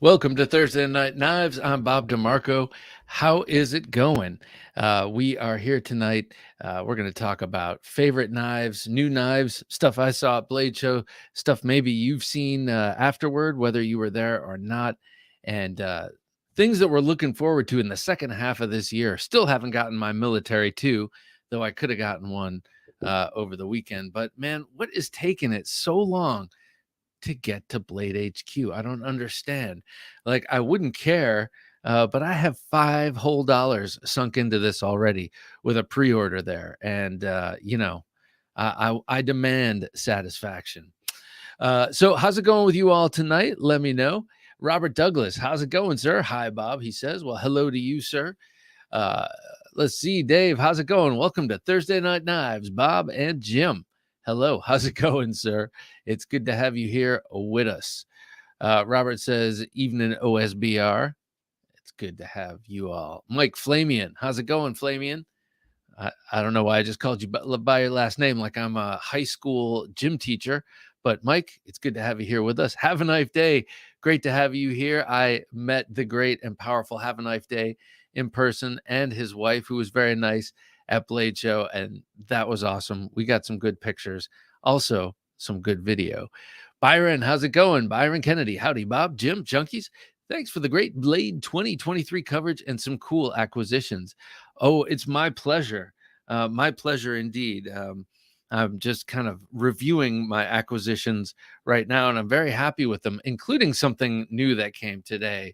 Welcome to Thursday Night Knives. I'm Bob DeMarco. How is it going? We are here tonight. We're going to talk about favorite knives, new knives, stuff I saw at Blade Show, stuff maybe you've seen afterward, whether you were there or not, and things that we're looking forward to in the second half of this year. Still haven't gotten my military too, though I could have gotten one over the weekend. But man, what is taking it so long to get to Blade HQ? I don't understand. Like, I wouldn't care, but I have $5 whole sunk into this already with a pre-order there, and I demand satisfaction. So how's it going with you all tonight? Let me know. Robert Douglas, how's it going, sir? Hi, Bob. He says, well, hello to you, sir. Uh, let's see, Dave, how's it going? Welcome to Thursday Night Knives, Bob and Jim. Hello, how's it going, sir? It's good to have you here with us. Robert says, evening OSBR. It's good to have you all. Mike Flamian, how's it going, Flamian? I don't know why I just called you by your last name like I'm a high school gym teacher. But Mike, it's good to have you here with us. Have a Knife Day. Great to have you here. I met the great and powerful Have a Knife Day in person and his wife, who was very nice at Blade Show. And that was awesome. We got some good pictures. Also, some good video. Byron, how's it going? Byron Kennedy. Howdy, Bob, Jim, Junkies. Thanks for the great Blade 2023 coverage and some cool acquisitions. Oh, it's my pleasure. My pleasure indeed. I'm just kind of reviewing my acquisitions right now, and I'm very happy with them, including something new that came today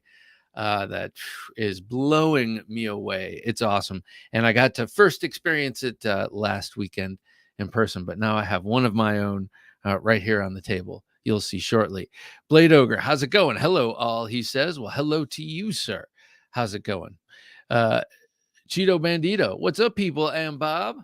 that is blowing me away. It's awesome. And I got to first experience it last weekend in person, but now I have one of my own right here on the table. You'll see shortly. Blade Ogre, how's it going? Hello, all, he says. Well, hello to you, sir. How's it going? Cheeto Bandito, what's up, people? And Bob.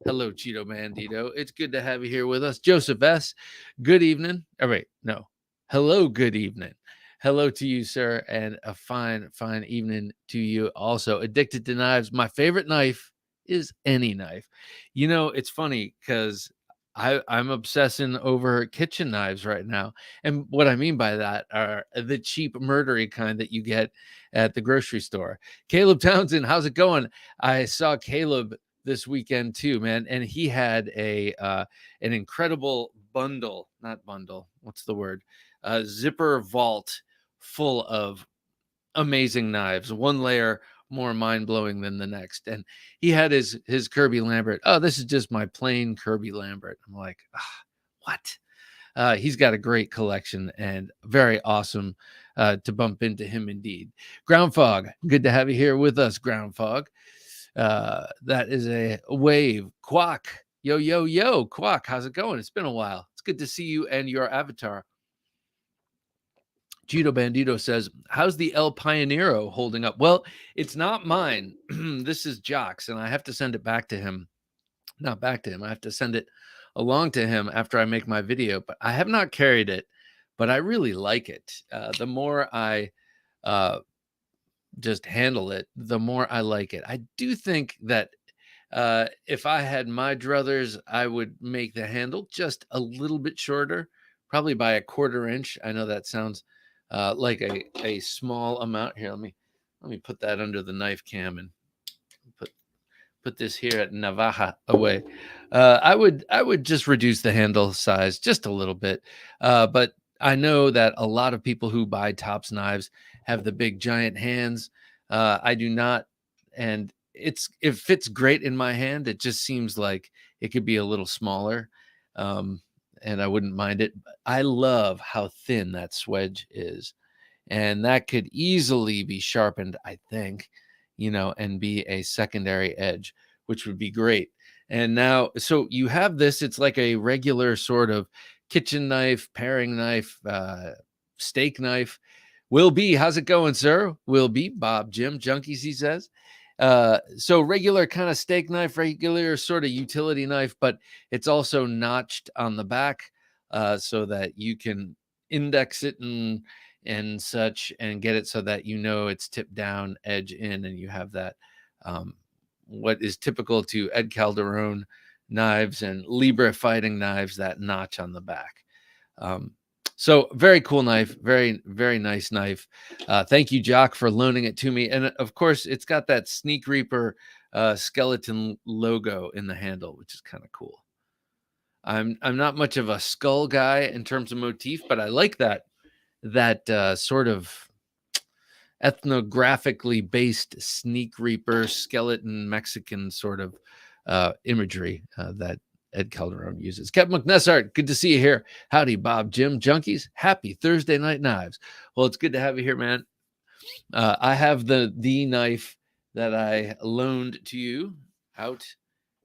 Hello, Cheeto Bandito. It's good to have you here with us. Joseph S., good evening. Oh, wait, no. Hello, good evening. Hello to you, sir, and a fine, fine evening to you also. Addicted to Knives. My favorite knife is any knife. You know, it's funny because I'm obsessing over kitchen knives right now. And what I mean by that are the cheap murdery kind that you get at the grocery store. Caleb Townsend, how's it going? I saw Caleb this weekend too, man, and he had an incredible zipper vault full of amazing knives, one layer more mind-blowing than the next. And he had his Kirby Lambert. Oh, this is just my plain Kirby Lambert. I'm like, what? He's got a great collection and very awesome to bump into him indeed. Ground Fog, good to have you here with us, Ground Fog. That is a wave. Quack. Yo, Quack. How's it going? It's been a while. It's good to see you and your avatar. Cheeto Bandito says, how's the El Pioneero holding up? Well, it's not mine. This is Jock's, and I have to send it back to him. Not back to him. I have to send it along to him after I make my video, but I have not carried it, but I really like it. The more I just handle it, the more I like it. I do think that if I had my druthers, I would make the handle just a little bit shorter, probably by a 1/4 inch. I know that sounds like a small amount. Here, let me put that under the knife cam and put this here at Navaja away. I would just reduce the handle size just a little bit, but I know that a lot of people who buy Tops knives have the big giant hands. I do not, and it fits great in my hand. It just seems like it could be a little smaller, and I wouldn't mind it. I love how thin that swedge is, and that could easily be sharpened, I think, and be a secondary edge, which would be great. And now, so you have this, it's like a regular sort of kitchen knife, paring knife, steak knife. Will be, how's it going, sir? Will be, Bob, Jim, Junkies, he says. So regular kind of steak knife, regular sort of utility knife, but it's also notched on the back so that you can index it and such and get it so that it's tipped down, edge in, and you have that what is typical to Ed Calderon knives and Libre fighting knives, that notch on the back. So very cool knife, very very nice knife. Thank you, Jock, for loaning it to me. And of course, it's got that Sneak Reaper skeleton logo in the handle, which is kind of cool. I'm not much of a skull guy in terms of motif, but I like that sort of ethnographically based Sneak Reaper skeleton Mexican sort of imagery that Ed Calderon uses. Kevin McNessart, good to see you here. Howdy, Bob, Jim, Junkies. Happy Thursday Night Knives. Well, it's good to have you here, man. I have the knife that I loaned to you out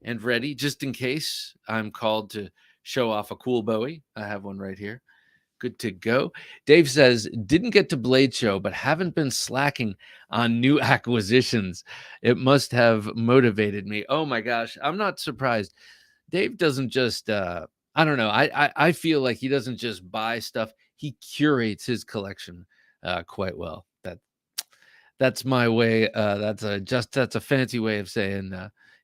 and ready just in case I'm called to show off a cool Bowie. I have one right here. Good to go. Dave says, didn't get to Blade Show, but haven't been slacking on new acquisitions. It must have motivated me. Oh my gosh, I'm not surprised. Dave doesn't just I don't know. I feel like he doesn't just buy stuff. He curates his collection quite well. That's my way. That's a fancy way of saying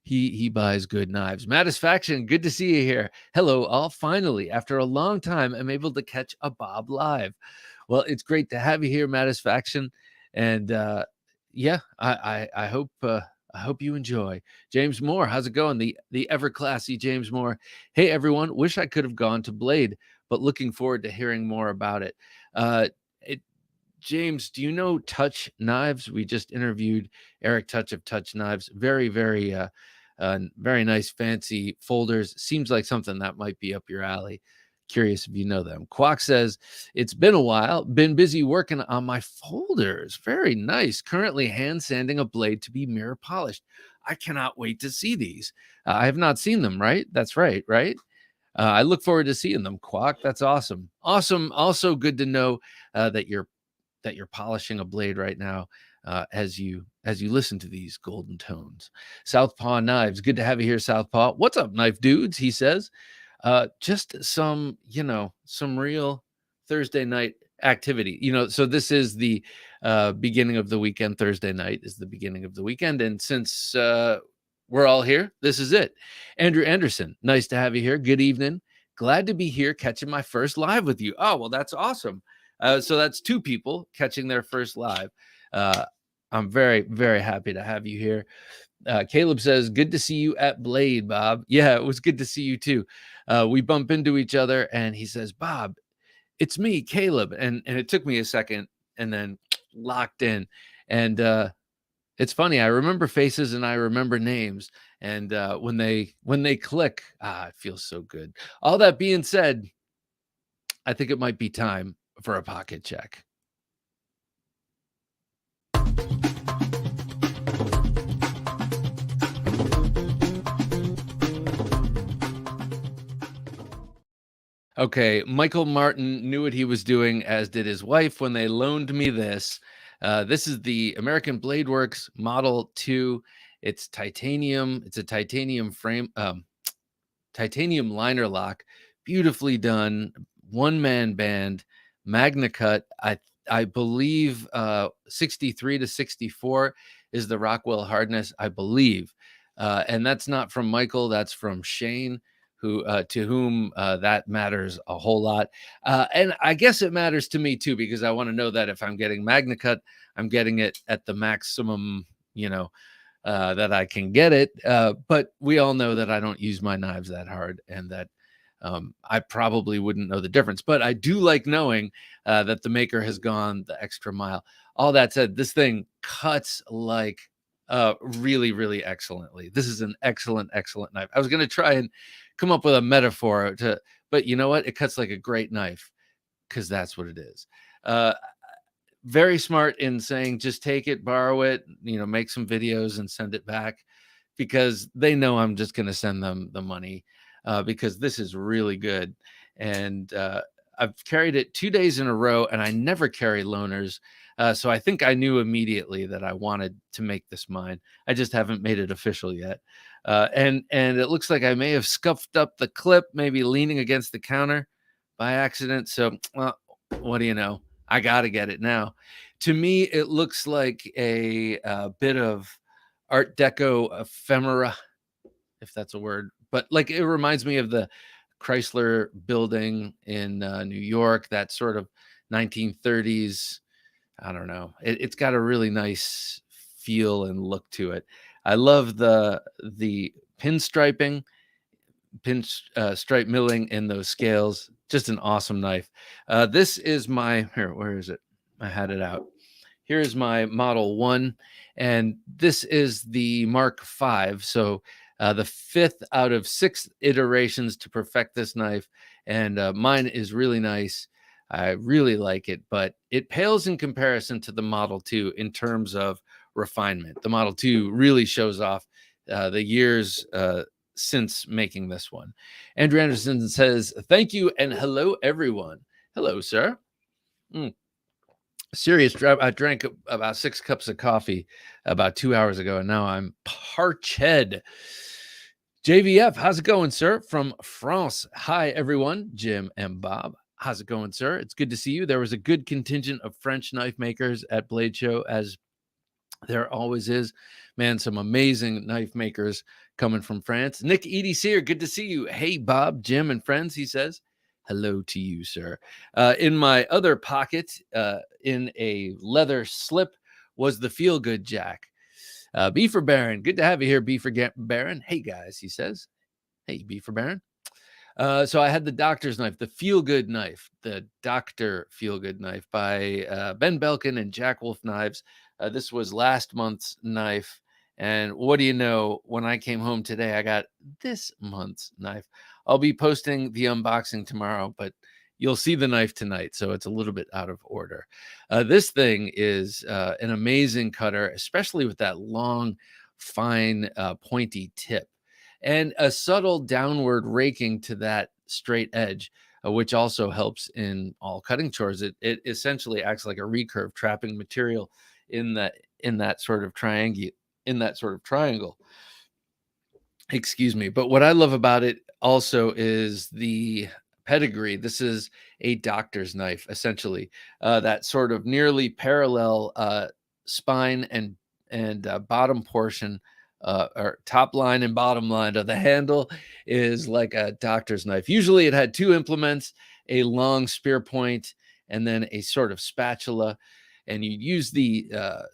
he buys good knives. Mattisfaction, good to see you here. Hello, all. Finally, after a long time, I'm able to catch a Bob live. Well, it's great to have you here, Mattisfaction, and yeah, I hope you enjoy. James Moore, how's it going? The ever classy James Moore. Hey everyone, wish I could have gone to Blade, but looking forward to hearing more about it. It James, do you know Touch Knives? We just interviewed Eric Touch of Touch Knives. Very, very nice, fancy folders. Seems like something that might be up your alley. Curious if you know them. Quack says, it's been a while. Been busy working on my folders. Very nice. Currently hand sanding a blade to be mirror polished. I cannot wait to see these. I have not seen them, right? That's right, right? I look forward to seeing them. Quack, that's awesome. Awesome. Also good to know that you're polishing a blade right now as you listen to these golden tones. Southpaw Knives, good to have you here, Southpaw. What's up, knife dudes? He says. Just some real Thursday night activity. So this is the beginning of the weekend. Thursday night is the beginning of the weekend, and since we're all here, this is it. Andrew Anderson, nice to have you here. Good evening. Glad to be here catching my first live with you. Oh, well, that's awesome. So that's two people catching their first live. I'm very, very happy to have you here. Caleb says, good to see you at Blade, Bob. Yeah, it was good to see you too. We bump into each other and he says, Bob, it's me, Caleb. And it took me a second and then locked in. And it's funny. I remember faces and I remember names. And when they click, it feels so good. All that being said, I think it might be time for a pocket check. Okay, Michael Martin knew what he was doing, as did his wife when they loaned me this. This is the American Blade Works Model 2. It's titanium. It's a titanium frame, titanium liner lock, beautifully done, one-man band, Magna Cut. I believe 63 to 64 is the Rockwell hardness, I believe. And that's not from Michael, that's from Shane, who to whom that matters a whole lot. And I guess it matters to me too, because I want to know that if I'm getting Magna Cut, I'm getting it at the maximum, that I can get it. But we all know that I don't use my knives that hard, and that I probably wouldn't know the difference. But I do like knowing that the maker has gone the extra mile. All that said, this thing cuts like really, really excellently. This is an excellent, excellent knife. I was going to try and come up with a metaphor but you know what? It cuts like a great knife, because that's what it is. Very smart in saying, just take it, borrow it, make some videos and send it back, because they know I'm just going to send them the money, because this is really good. And I've carried it 2 days in a row, and I never carry loaners. So I think I knew immediately that I wanted to make this mine. I just haven't made it official yet. And it looks like I may have scuffed up the clip, maybe leaning against the counter by accident. So, well, what do you know? I got to get it now. To me, it looks like a bit of Art Deco ephemera, if that's a word. But like, it reminds me of the Chrysler building in New York, that sort of 1930s. I don't know. It's got a really nice feel and look to it. I love the pinstriping, stripe milling in those scales. Just an awesome knife. This is my here. Where is it? I had it out. Here's my Model 1, and this is the Mark V. So the fifth out of 6 iterations to perfect this knife, and mine is really nice. I really like it, but it pales in comparison to the Model 2 in terms of refinement. The Model 2 really shows off the years since making this one. Andrew Anderson says, "Thank you and hello, everyone." Hello, sir. Serious drive. I drank about 6 cups of coffee about 2 hours ago, and now I'm parched. JVF, how's it going, sir? From France. Hi, everyone. Jim and Bob. How's it going, sir? It's good to see you. There was a good contingent of French knife makers at Blade Show, as there always is. Man, some amazing knife makers coming from France. Nick EDC, good to see you. Hey, Bob, Jim, and friends, he says. Hello to you, sir. In my other pocket, in a leather slip, was the Feel Good Jack. Beefer Baron, good to have you here, Beefer Baron. Hey, guys, he says. Hey, Beefer Baron. So I had the doctor's knife, the Feel Good knife, the Dr. Feel Good knife by Ben Belkin and Jack Wolf Knives. This was last month's knife. And what do you know? When I came home today, I got this month's knife. I'll be posting the unboxing tomorrow, but you'll see the knife tonight, so it's a little bit out of order. This thing is an amazing cutter, especially with that long, fine, pointy tip, and a subtle downward raking to that straight edge, which also helps in all cutting chores. It essentially acts like a recurve, trapping material in that sort of triangle. Excuse me. But what I love about it also is the pedigree. This is a doctor's knife, essentially. That sort of nearly parallel spine and bottom portion, or top line and bottom line of the handle, is like a doctor's knife. Usually it had 2 implements, a long spear point and then a sort of spatula. And you use the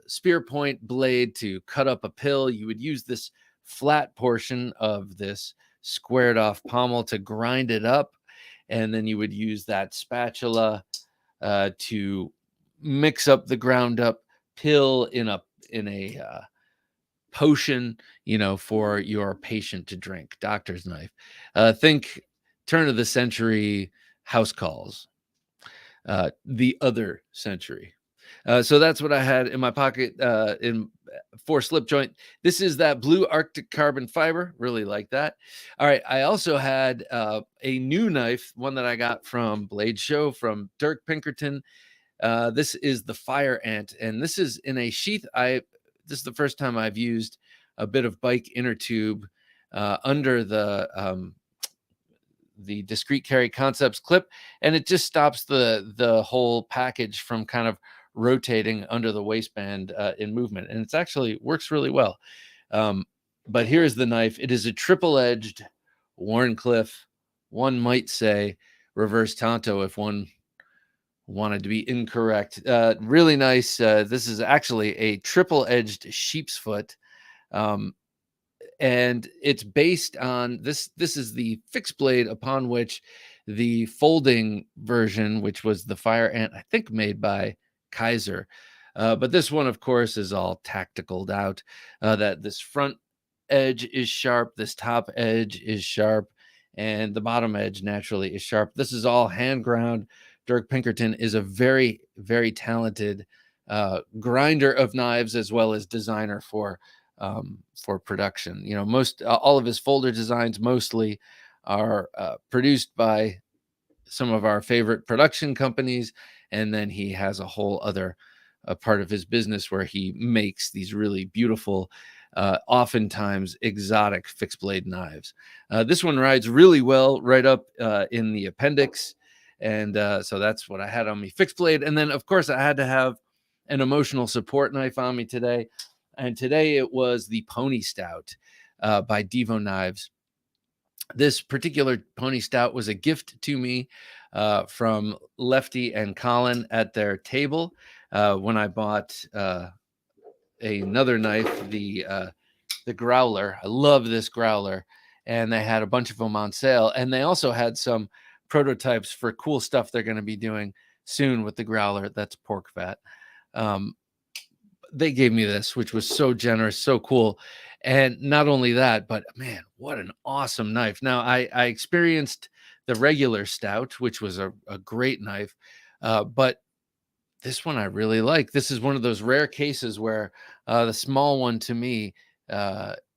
spear point blade to cut up a pill. You would use this flat portion of this squared off pommel to grind it up. And then you would use that spatula to mix up the ground up pill in a potion, for your patient to drink. Doctor's knife. Think turn of the century house calls, the other century. So that's what I had in my pocket for slip joint. This is that blue Arctic carbon fiber. Really like that. All right. I also had a new knife, one that I got from Blade Show from Dirk Pinkerton. This is the Fire Ant, and this is in a sheath. This is the first time I've used a bit of bike inner tube under the discrete carry concepts clip, and it just stops the whole package from kind of rotating under the waistband in movement, and it's actually works really well. But here's the knife. It is a triple-edged Wharncliffe, one might say reverse Tonto if one wanted to be incorrect. Really nice. This is actually a triple-edged sheep's foot, and it's based on this. This is the fixed blade upon which the folding version, which was the Fire Ant, I think made by Kaiser. But this one, of course, is all tacticaled out. That this front edge is sharp, this top edge is sharp, and the bottom edge naturally is sharp. This is all hand ground. Dirk Pinkerton is a very, very talented grinder of knives as well as designer for production. Most all of his folder designs mostly are produced by some of our favorite production companies, and then he has a whole other part of his business where he makes these really beautiful, oftentimes exotic fixed blade knives. This one rides really well right up in the appendix, and so that's what I had on me, fixed blade. And then of course I had to have an emotional support knife on me today, and today it was the Pony Stout by Devo Knives. This particular pony stout was a gift to me from Lefty and Colin at their table when I bought another knife, the growler. I love this growler, and they had a bunch of them on sale, and they also had some prototypes for cool stuff they're going to be doing soon with the growler. That's pork fat. Um, they gave me this, which was so generous, so cool. And not only that, but man, what an awesome knife. Now, I experienced the regular stout, which was a great knife, but this one I really like. This is one of those rare cases where the small one to me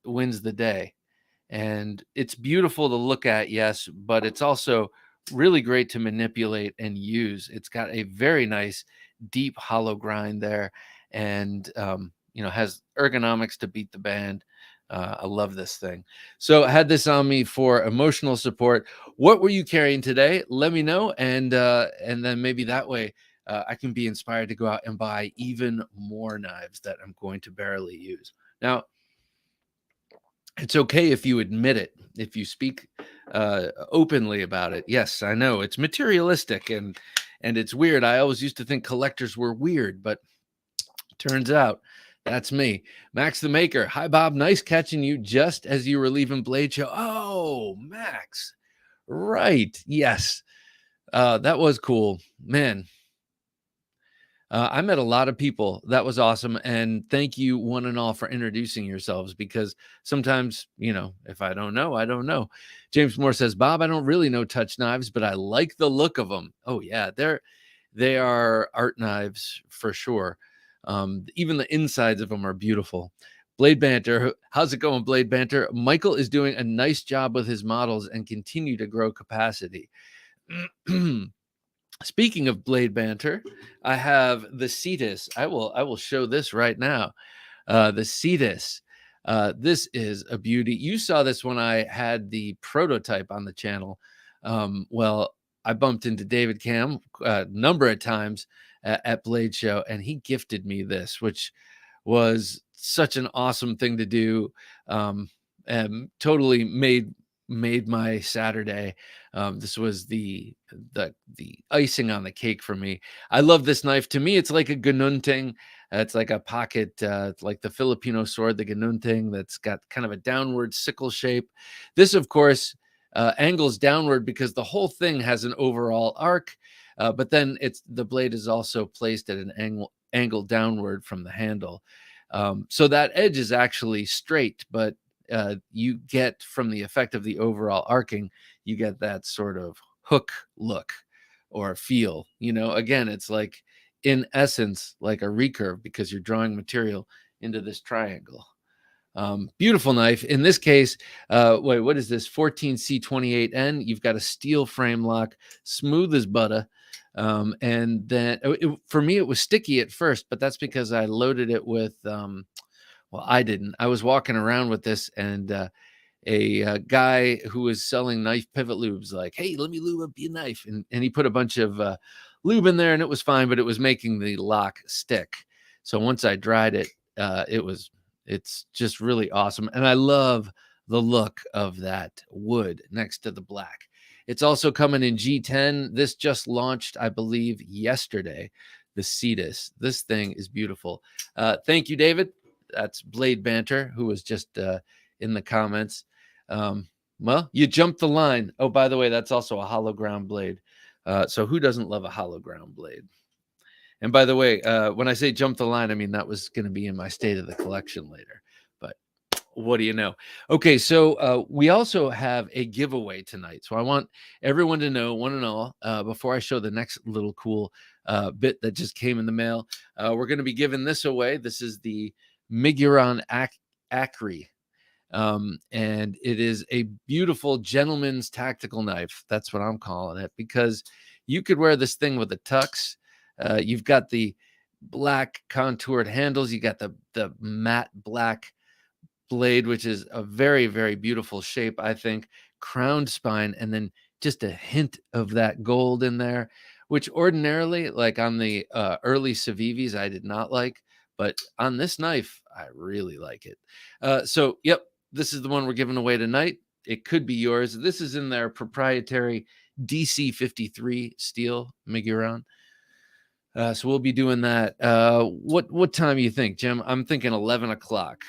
wins the day. And it's beautiful to look at, yes, but it's also really great to manipulate and use. It's got a very nice deep hollow grind there, and has ergonomics to beat the band. I love this thing. So I had this on me for emotional support. What were you carrying today? Let me know, and then maybe that way I can be inspired to go out and buy even more knives that I'm going to barely use. Now, it's okay if you admit it, if you speak openly about it. Yes, I know it's materialistic and it's weird. I always used to think collectors were weird, but turns out that's me. Max the Maker. Hi, Bob. Nice catching you just as you were leaving Blade Show. Oh, Max. Right. Yes. That was cool. Man, I met a lot of people. That was awesome. And thank you, one and all, for introducing yourselves, because sometimes, if I don't know, I don't know. James Moore says, Bob, I don't really know touch knives, but I like the look of them. Oh, yeah. They are art knives for sure. Even the insides of them are beautiful. Blade Banter. How's it going, Blade Banter? Michael is doing a nice job with his models and continue to grow capacity. Speaking of Blade Banter, I have the Cetus. I will show this right now. The Cetus. This is a beauty. You saw this when I had the prototype on the channel. Well, I bumped into David Cam a number of times at Blade Show, and he gifted me this, which was such an awesome thing to do, and totally made my Saturday. This was the icing on the cake for me. I love this knife. To me, it's like a Ganunting. It's like a pocket, like the Filipino sword, the Ganunting, that's got kind of a downward sickle shape. This, of course, angles downward because the whole thing has an overall arc, but then the blade is also placed at an angle downward from the handle. So that edge is actually straight, but you get, from the effect of the overall arcing, you get that sort of hook look or feel. Again, it's like, in essence, like a recurve, because you're drawing material into this triangle. Beautiful knife. In this case, wait, what is this? 14C28N. You've got a steel frame lock, smooth as butter. And then for me, it was sticky at first, but that's because I loaded it with, well, I didn't. I was walking around with this, and a guy who was selling knife pivot lubes, like, hey, let me lube up your knife. And he put a bunch of lube in there, and it was fine, but it was making the lock stick. So once I dried it, it's just really awesome. And I love the look of that wood next to the black. It's also coming in G10. This just launched, I believe, yesterday, the Cetus. This thing is beautiful. Thank you, David. That's Blade Banter, who was just in the comments. Well, you jumped the line. Oh, by the way, that's also a hollow ground blade. So who doesn't love a hollow ground blade? And by the way, when I say jump the line, I mean that was going to be in my state of the collection later. But what do you know? Okay, so we also have a giveaway tonight. So I want everyone to know, one and all, before I show the next little cool bit that just came in the mail, we're going to be giving this away. This is the Miguron Acri. And it is a beautiful gentleman's tactical knife. That's what I'm calling it, because you could wear this thing with a tux. You've got the black contoured handles. You got the matte black blade, which is a very, very beautiful shape, I think. Crowned spine, and then just a hint of that gold in there, which ordinarily, like on the early Civivis, I did not like. But on this knife, I really like it. So, yep, this is the one we're giving away tonight. it could be yours. This is in their proprietary DC53 steel Miguron. So we'll be doing that. What time do you think, Jim? I'm thinking 11 o'clock.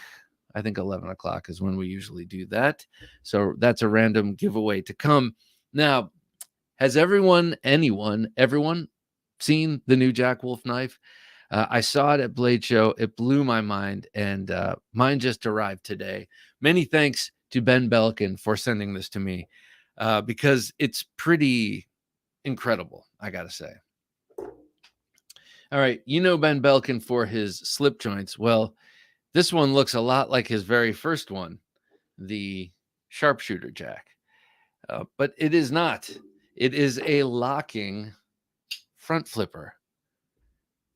I think 11 o'clock is when we usually do that. So that's a random giveaway to come. Now, has everyone seen the new Jack Wolf knife? I saw it at Blade Show. It blew my mind, and mine just arrived today. Many thanks to Ben Belkin for sending this to me, because it's pretty incredible, I got to say. All right, you know Ben Belkin for his slip joints. Well, this one looks a lot like his very first one, the Sharpshooter Jack. But it is not. It is a locking front flipper.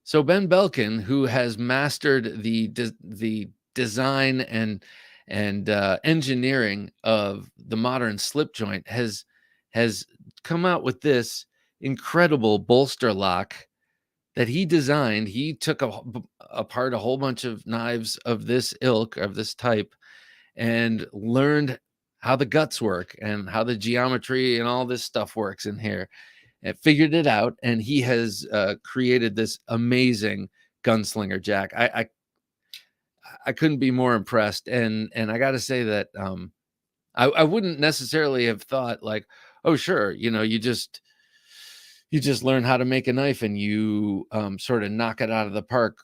So Ben Belkin, who has mastered the design and engineering of the modern slip joint, has come out with this incredible bolster lock that he designed. He took apart a whole bunch of knives of this ilk, of this type, and learned how the guts work and how the geometry and all this stuff works in here, and figured it out. And he has created this amazing gunslinger Jack. I couldn't be more impressed. And I got to say that I wouldn't necessarily have thought like, oh, sure, you just learn how to make a knife and you sort of knock it out of the park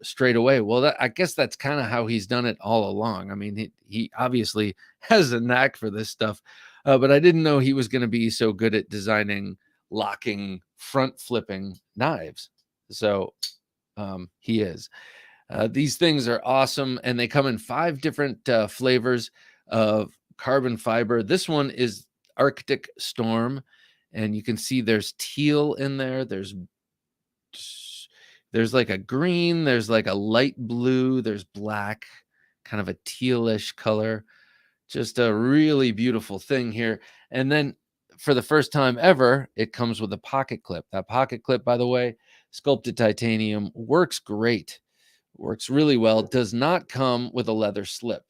straight away. Well, I guess that's kind of how he's done it all along. I mean, he obviously has a knack for this stuff, but I didn't know he was going to be so good at designing locking front flipping knives. So he is. These things are awesome, and they come in 5 different flavors of carbon fiber. This one is Arctic Storm. And you can see there's teal in there. There's like a green, there's like a light blue, there's black, kind of a tealish color. Just a really beautiful thing here. And then for the first time ever, it comes with a pocket clip. That pocket clip, by the way, sculpted titanium, works great. Works really well. Does not come with a leather slip.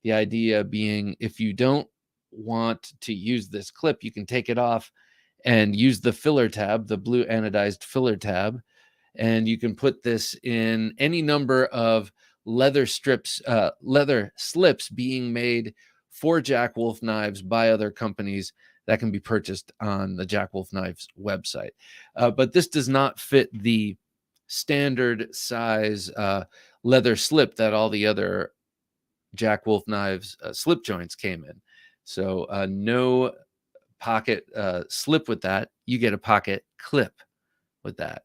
The idea being, if you don't want to use this clip, you can take it off and use the filler tab, the blue anodized filler tab. And you can put this in any number of leather slips being made for Jack Wolf knives by other companies that can be purchased on the Jack Wolf Knives website. But this does not fit the standard size leather slip that all the other Jack Wolf Knives slip joints came in. So no pocket slip with that. You get a pocket clip with that.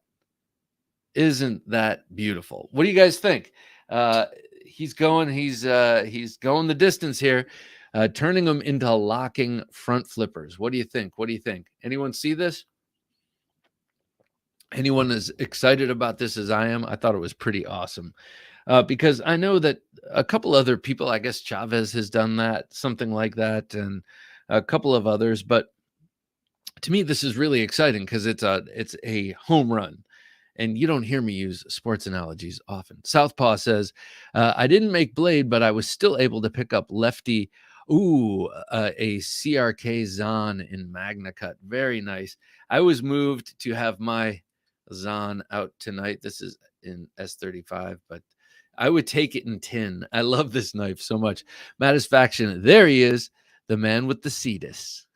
Isn't that beautiful? What do you guys think? He's going the distance here, turning them into locking front flippers. What do you think? Anyone see this? Anyone as excited about this as I am? I thought it was pretty awesome. Because I know that a couple other people, I guess Chavez has done that, something like that, and a couple of others. But to me, this is really exciting because it's a home run. And you don't hear me use sports analogies often. Southpaw says, I didn't make blade, but I was still able to pick up lefty. A CRK Zahn in Magna Cut. Very nice. I was moved to have my Zahn out tonight. This is in S35, but I would take it in tin. I love this knife so much. Matisfaction, there he is, the man with the Cetus.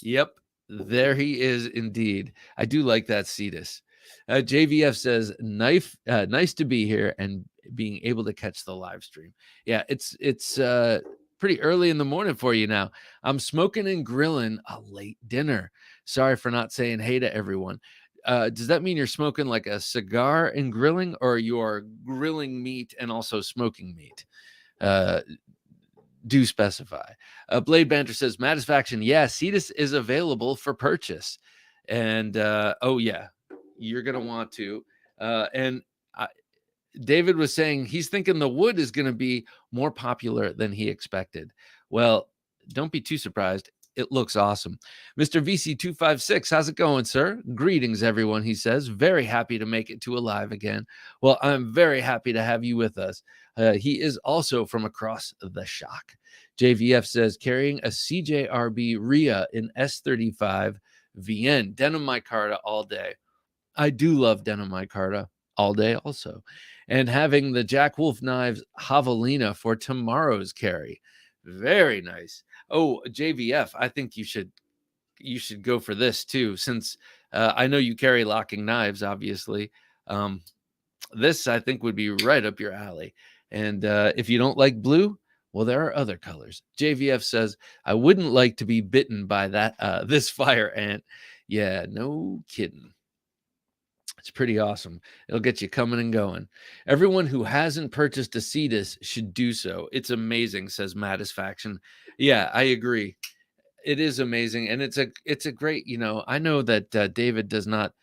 Yep, there he is indeed. I do like that Cetus. JVF says, nice to be here and being able to catch the live stream. Yeah, it's pretty early in the morning for you now. I'm smoking and grilling a late dinner. Sorry for not saying hey to everyone. Does that mean you're smoking like a cigar and grilling, or you're grilling meat and also smoking meat? Do specify. Blade Banter says, Matisfaction, yeah, Cetus is available for purchase. And oh yeah, you're going to want to. David was saying he's thinking the wood is going to be more popular than he expected. Well, don't be too surprised. It looks awesome. Mr. VC256, how's it going, sir? Greetings, everyone, he says. Very happy to make it to Alive again. Well, I'm very happy to have you with us. He is also from across the shock. JVF says, carrying a CJRB RIA in S35 VN, denim micarta all day. I do love denim micarta all day also. And having the Jack Wolf Knives Javelina for tomorrow's carry. Very nice. Oh, JVF, I think you should go for this too, since I know you carry locking knives, obviously. This, I think, would be right up your alley. And if you don't like blue, well, there are other colors. JVF says, I wouldn't like to be bitten by this fire ant. Yeah, no kidding. It's pretty awesome. It'll get you coming and going. Everyone who hasn't purchased a Cetus should do so. It's amazing, says Mattisfaction. Yeah, I agree. It is amazing, and it's a great, I know that David does not.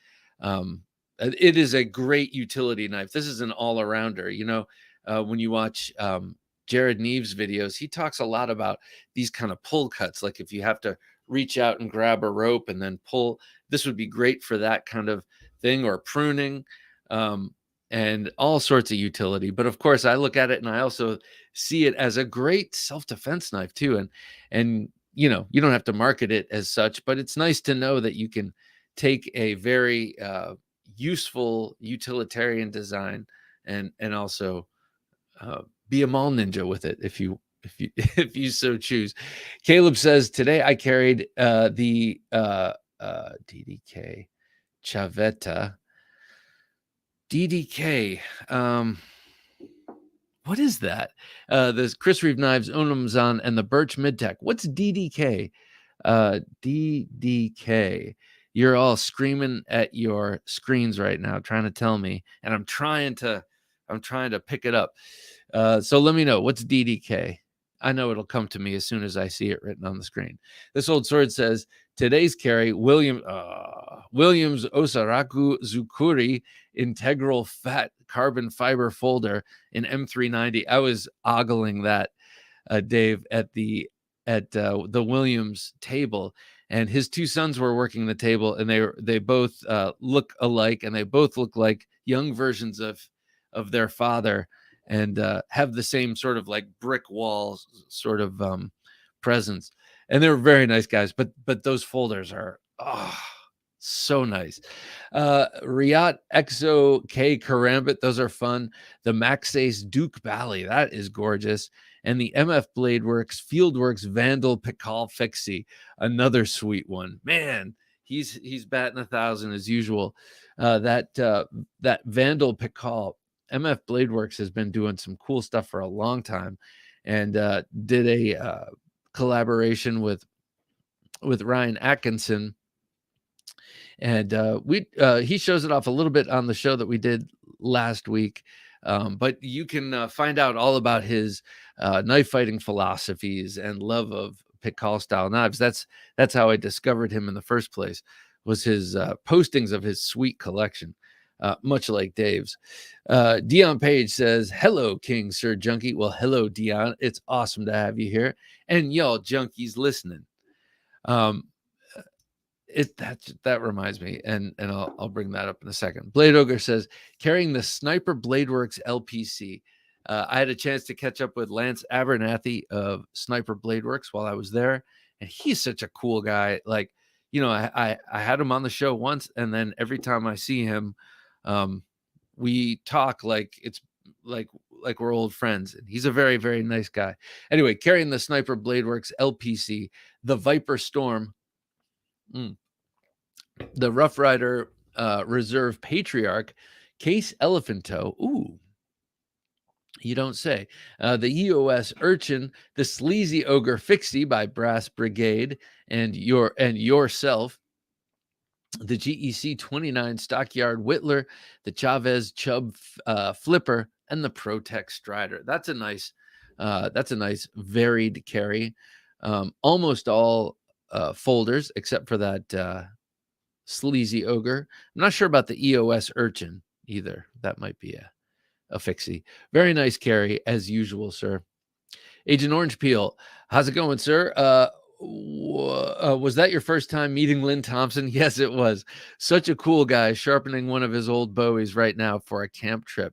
It is a great utility knife. This is an all-arounder. When you watch Jared Neve's videos, he talks a lot about these kind of pull cuts. Like if you have to reach out and grab a rope and then pull, this would be great for that kind of thing, or pruning, and all sorts of utility. But of course, I look at it and I also see it as a great self-defense knife too. And you don't have to market it as such, but it's nice to know that you can take a very useful utilitarian design and also be a mall ninja with it if you if you so choose. Caleb says, today I carried the DDK Chavetta. DDK. What is that? The Chris Reeve Knives, Onumzan, and the Birch Midtech. What's DDK? DDK. You're all screaming at your screens right now, trying to tell me, and I'm trying to pick it up. So let me know, what's DDK? I know it'll come to me as soon as I see it written on the screen. This old sword says, today's carry, Williams Osaraku Zukuri integral fat carbon fiber folder in M390. I was ogling that, Dave, at the Williams table, and his two sons were working the table, and they both look alike, and they both look like young versions of their father, and have the same sort of like brick wall sort of presence. And they're very nice guys, but those folders are so nice. Riat Exo K Karambit, those are fun. The Maxace Duke Bally, that is gorgeous. And the MF Bladeworks Fieldworks Vandal Pikal Fixie, another sweet one. Man, he's batting 1,000 as usual. That Vandal Pikal, MF Bladeworks has been doing some cool stuff for a long time, and did a collaboration with Ryan Atkinson, and he shows it off a little bit on the show that we did last week. But you can find out all about his knife fighting philosophies and love of Pikal style knives. That's how I discovered him in the first place, was his postings of his sweet collection. Much like Dave's. Dion Page says, hello, King Sir Junkie. Well, hello, Dion. It's awesome to have you here. And y'all junkies listening. That reminds me, and I'll bring that up in a second. Blade Ogre says, carrying the Sniper Bladeworks LPC. I had a chance to catch up with Lance Abernathy of Sniper Bladeworks while I was there, and he's such a cool guy. Like, I had him on the show once, and then every time I see him, we talk like it's like we're old friends, and he's a very, very nice guy. Anyway, carrying the Sniper Bladeworks LPC, the Viper Storm, the Rough Rider Reserve Patriarch Case Elephant Toe. Ooh, you don't say. The EOS Urchin, the Sleazy Ogre Fixie by Brass Brigade, and yourself. The GEC 29 Stockyard Whittler, the Chavez Chubb Flipper, and the Protec Strider. That's a nice varied carry. Almost all folders except for that Sleazy Ogre. I'm not sure about the EOS Urchin either. That might be a fixie. Very nice carry as usual, sir. Agent Orange Peel, how's it going, sir? Was that your first time meeting Lynn Thompson? Yes, it was. Such a cool guy, sharpening one of his old Bowies right now for a camp trip.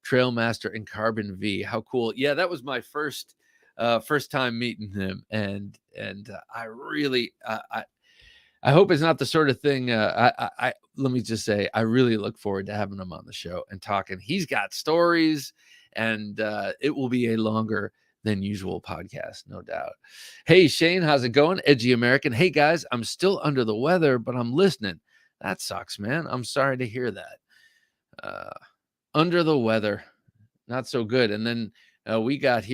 Trailmaster and Carbon V. How cool. Yeah, that was my first first time meeting him, and I really I hope it's not the sort of thing. I let me just say, I really look forward to having him on the show and talking. He's got stories, and it will be a longer than usual podcast, no doubt. Hey, Shane, how's it going? Edgy American. Hey, guys, I'm still under the weather, but I'm listening. That sucks, man. I'm sorry to hear that. Under the weather, not so good. And then we got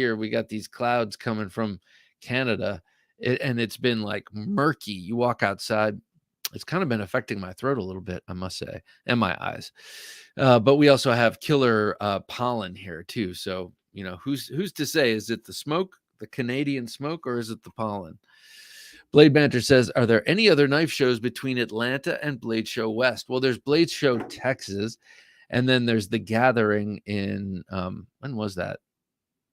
these clouds coming from Canada, and it's been like murky. You walk outside, it's kind of been affecting my throat a little bit, I must say, and my eyes. But we also have killer pollen here too. So who's to say? Is it the smoke, the Canadian smoke, or is it the pollen? Blade Banter says, are there any other knife shows between Atlanta and Blade Show West? Well, there's Blade Show Texas, and then there's the Gathering in when was that?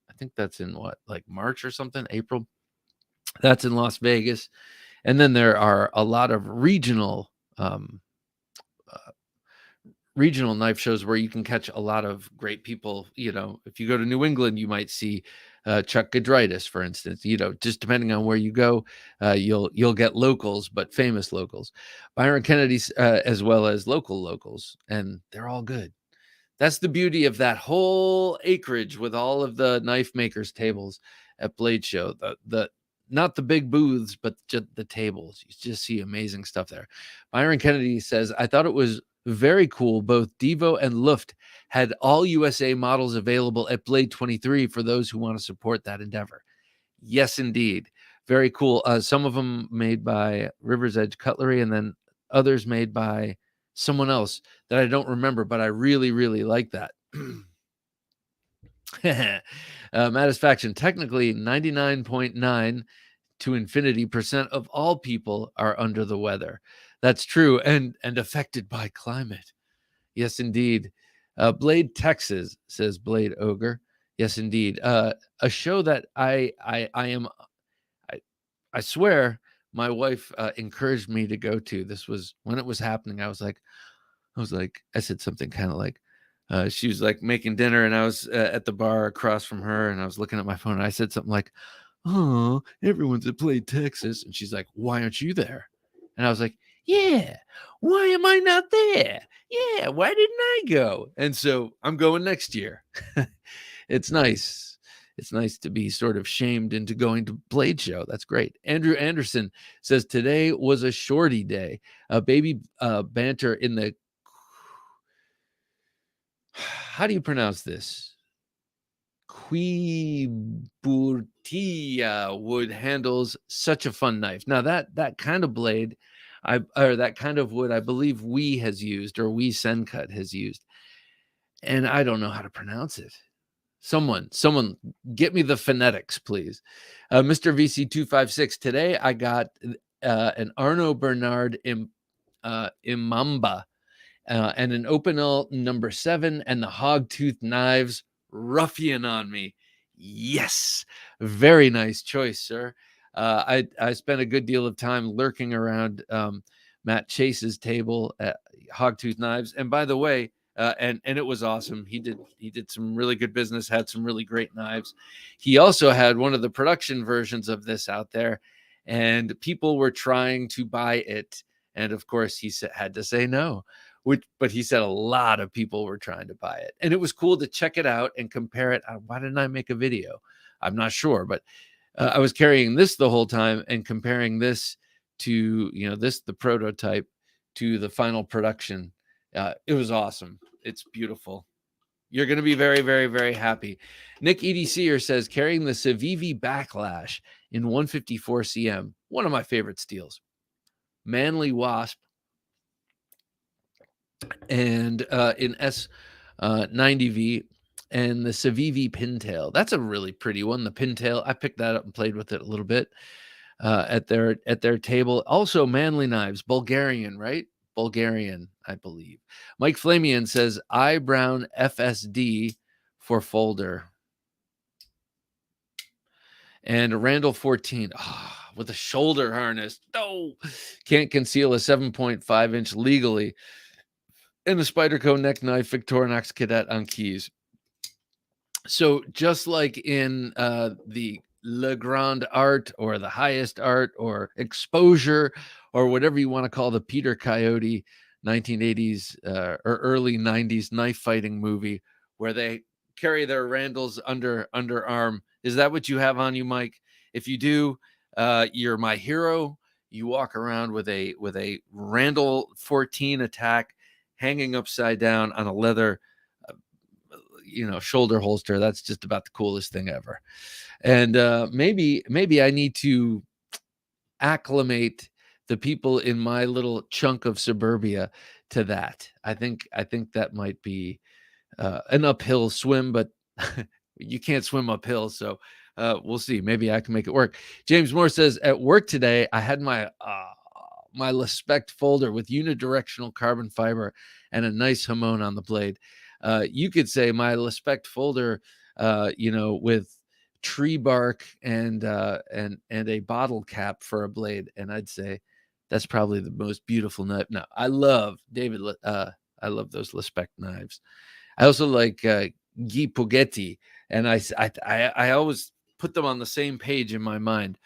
I think that's in like March or something, April. That's in Las Vegas. And then there are a lot of regional knife shows where you can catch a lot of great people. If you go to New England, you might see Chuck Gudritis, for instance. Just depending on where you go, you'll get locals, but famous locals. Byron Kennedy's as well as locals, and they're all good. That's the beauty of that whole acreage with all of the knife makers' tables at Blade Show. The not the big booths, but just the tables. You just see amazing stuff there. Byron Kennedy says, I thought it was very cool. Both Devo and Luft had all USA models available at Blade 23 for those who want to support that endeavor. Yes, indeed. Very cool. Some of them made by River's Edge Cutlery, and then others made by someone else that I don't remember, but I really, really like that. Matisfaction, technically 99.9 to infinity% of all people are under the weather. That's true, and affected by climate. Yes, indeed. Blade Texas, says Blade Ogre. Yes, indeed. A show that I swear my wife encouraged me to go to. This was when it was happening. I said something kind of like, she was like making dinner, and I was at the bar across from her, and I was looking at my phone, and I said something like, oh, everyone's at Blade Texas. And she's like, why aren't you there? And I was like, yeah, why am I not there? Yeah, why didn't I go? And so I'm going next year. It's nice. It's nice to be sort of shamed into going to Blade Show. That's great. Andrew Anderson says, today was a shorty day. Baby Banter in the... How do you pronounce this? Quiburtia wood handles such a fun knife. Now that kind of blade, that kind of wood, I believe We has used, or We Sencut has used, and I don't know how to pronounce it. Someone get me the phonetics, please. Mr. VC256. Today I got an Arno Bernard Imamba and an Opinel number 7 and the Hogtooth knives ruffian on me. Yes, very nice choice, sir. I spent a good deal of time lurking around Matt Chase's table at Hogtooth Knives, and by the way, and it was awesome. He did some really good business, had some really great knives. He also had one of the production versions of this out there, and people were trying to buy it, and of course he had to say no. But he said a lot of people were trying to buy it, and it was cool to check it out and compare it. Why didn't I make a video? I'm not sure, but I was carrying this the whole time and comparing this to the prototype to the final production. It was awesome. It's beautiful. You're going to be very, very, very happy. Nick EDCer says, carrying the Civivi Backlash in 154 cm, one of my favorite steels. Manly Wasp. And in S90V and the Civivi Pintail. That's a really pretty one. The Pintail, I picked that up and played with it a little bit at their table. Also, Manly Knives, Bulgarian, right? Bulgarian, I believe. Mike Flamian says, Brown FSD for folder. And Randall 14, with a shoulder harness. No, can't conceal a 7.5-inch legally. And the Spyderco neck knife, Victorinox Cadet on keys. So just like in the le grand art or the highest art or exposure or whatever you want to call the Peter Coyote 1980s or early 90s knife fighting movie where they carry their Randalls underarm. Is that what you have on you, Mike? If you do, you're my hero. You walk around with a Randall 14 attack hanging upside down on a leather shoulder holster. That's just about the coolest thing ever. And maybe I need to acclimate the people in my little chunk of suburbia to that. I think that might be an uphill swim, but you can't swim uphill, so we'll see. Maybe I can make it work. James Moore says, at work today, I had my Lespect folder with unidirectional carbon fiber and a nice hamon on the blade. You could say my Lespect folder, with tree bark and a bottle cap for a blade, and I'd say that's probably the most beautiful knife. No, I love David. I love those Lespect knives. I also like Guy Poggetti, and I always put them on the same page in my mind.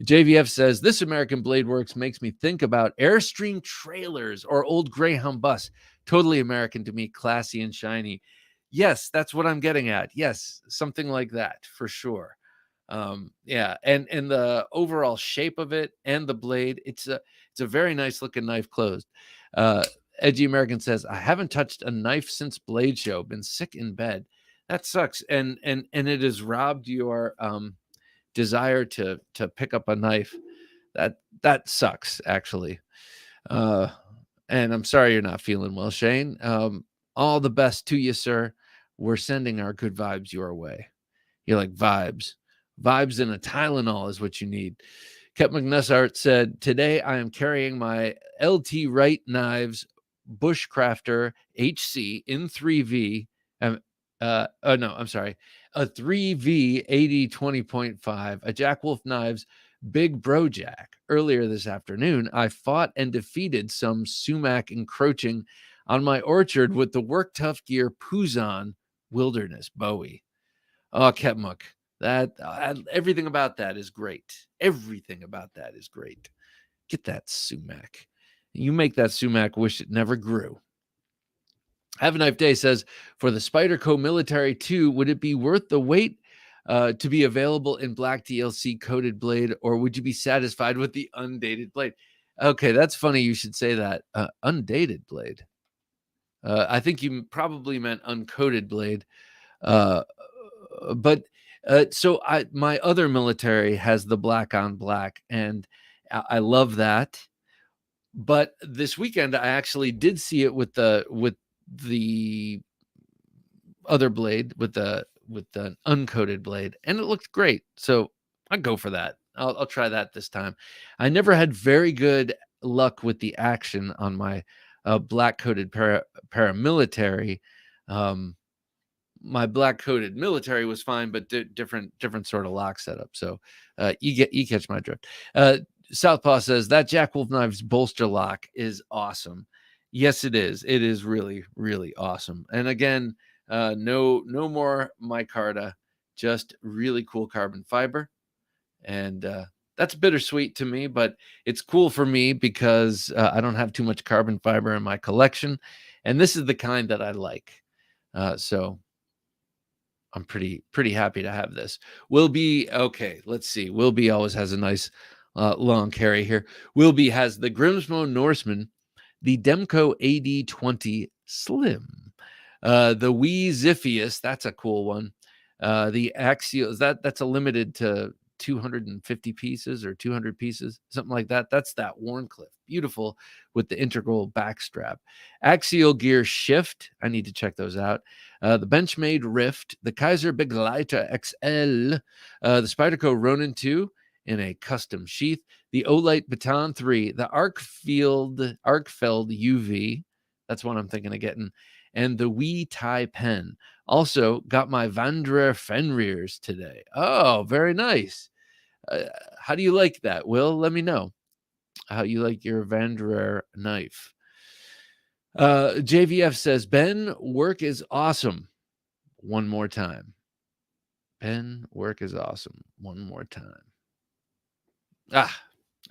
JVF says, this American Blade Works makes me think about Airstream trailers or old Greyhound bus. Totally American to me, classy and shiny. Yes, that's what I'm getting at. Yes, something like that for sure. Yeah, and the overall shape of it and the blade, it's a very nice looking knife closed. Edgy American says, I haven't touched a knife since Blade Show, been sick in bed. That sucks. And it has robbed your desire to pick up a knife. That sucks, actually. And I'm sorry you're not feeling well, Shane. All the best to you, sir. We're sending our good vibes your way. You're like vibes. Vibes and a Tylenol is what you need. Kep McNussart said, today I am carrying my LT Wright Knives Bushcrafter HC in 3V. No, I'm sorry. A 3V 80 20.5, a Jack Wolf Knives Big Bro Jack. Earlier this afternoon, I fought and defeated some sumac encroaching on my orchard with the Work Tough Gear Puzon Wilderness Bowie. Oh, Ketmuk. That everything about that is great. Everything about that is great. Get that sumac. You make that sumac wish it never grew. Have a Knife Day says, for the Spyderco Military 2, would it be worth the wait to be available in black DLC coated blade, or would you be satisfied with the undated blade? Okay, that's funny you should say that. Undated blade. I think you probably meant uncoated blade. But so my other military has the black on black, and I love that. But this weekend, I actually did see it with the other blade, with the uncoated blade, and it looked great. So I'll go for that. I'll try that this time. I never had very good luck with the action on my black coated paramilitary. My black coated military was fine, but different sort of lock setup. So you catch my drift. Southpaw says that Jack Wolf Knives bolster lock is awesome. Yes, it is. It is really, really awesome. And again, no more micarta, just really cool carbon fiber. And that's bittersweet to me, but it's cool for me because I don't have too much carbon fiber in my collection. And this is the kind that I like. So I'm pretty happy to have this. Wilby, okay, let's see. Wilby always has a nice long carry here. Wilby has the Grimsmo Norseman, the Demco AD20 Slim, the Wee Ziphius, that's a cool one. The Axial, that's a limited to 250 pieces or 200 pieces, something like that. That's that Warncliffe, beautiful with the integral backstrap. Axial Gear Shift, I need to check those out. The Benchmade Rift, the Kaiser Begleiter XL, the Spyderco Ronin 2 in a custom sheath, the Olight Baton 3, the Arkfeld UV, that's one I'm thinking of getting, and the Wee Tie Pen. Also got my Vandrer Fenriers today. Oh, very nice. How do you like that, Will? Let me know how you like your Vandrer knife. JVF says, Ben, work is awesome. One more time. Pen work is awesome. One more time.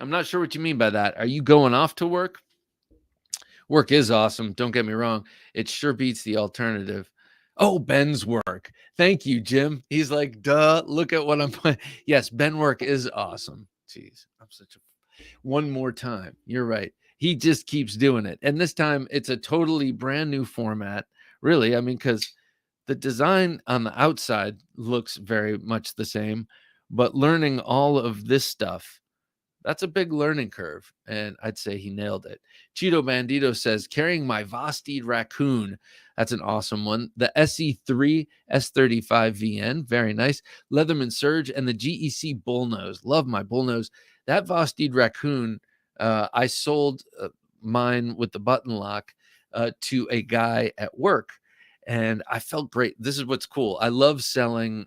I'm not sure what you mean by that. Are you going off to work? Work is awesome. Don't get me wrong. It sure beats the alternative. Oh, Ben's work. Thank you, Jim. He's like, duh, look at what I'm playing. Yes, Ben work is awesome. Jeez, I'm such a one more time. You're right. He just keeps doing it. And this time it's a totally brand new format. Really, I mean, because the design on the outside looks very much the same, but learning all of this stuff, that's a big learning curve, and I'd say he nailed it. Cheeto Bandito says, carrying my Vosteed Raccoon. That's an awesome one. The SE3 S35 VN, very nice. Leatherman Surge and the GEC Bullnose. Love my Bullnose. That Vosteed Raccoon, I sold mine with the button lock to a guy at work, and I felt great. This is what's cool. I love selling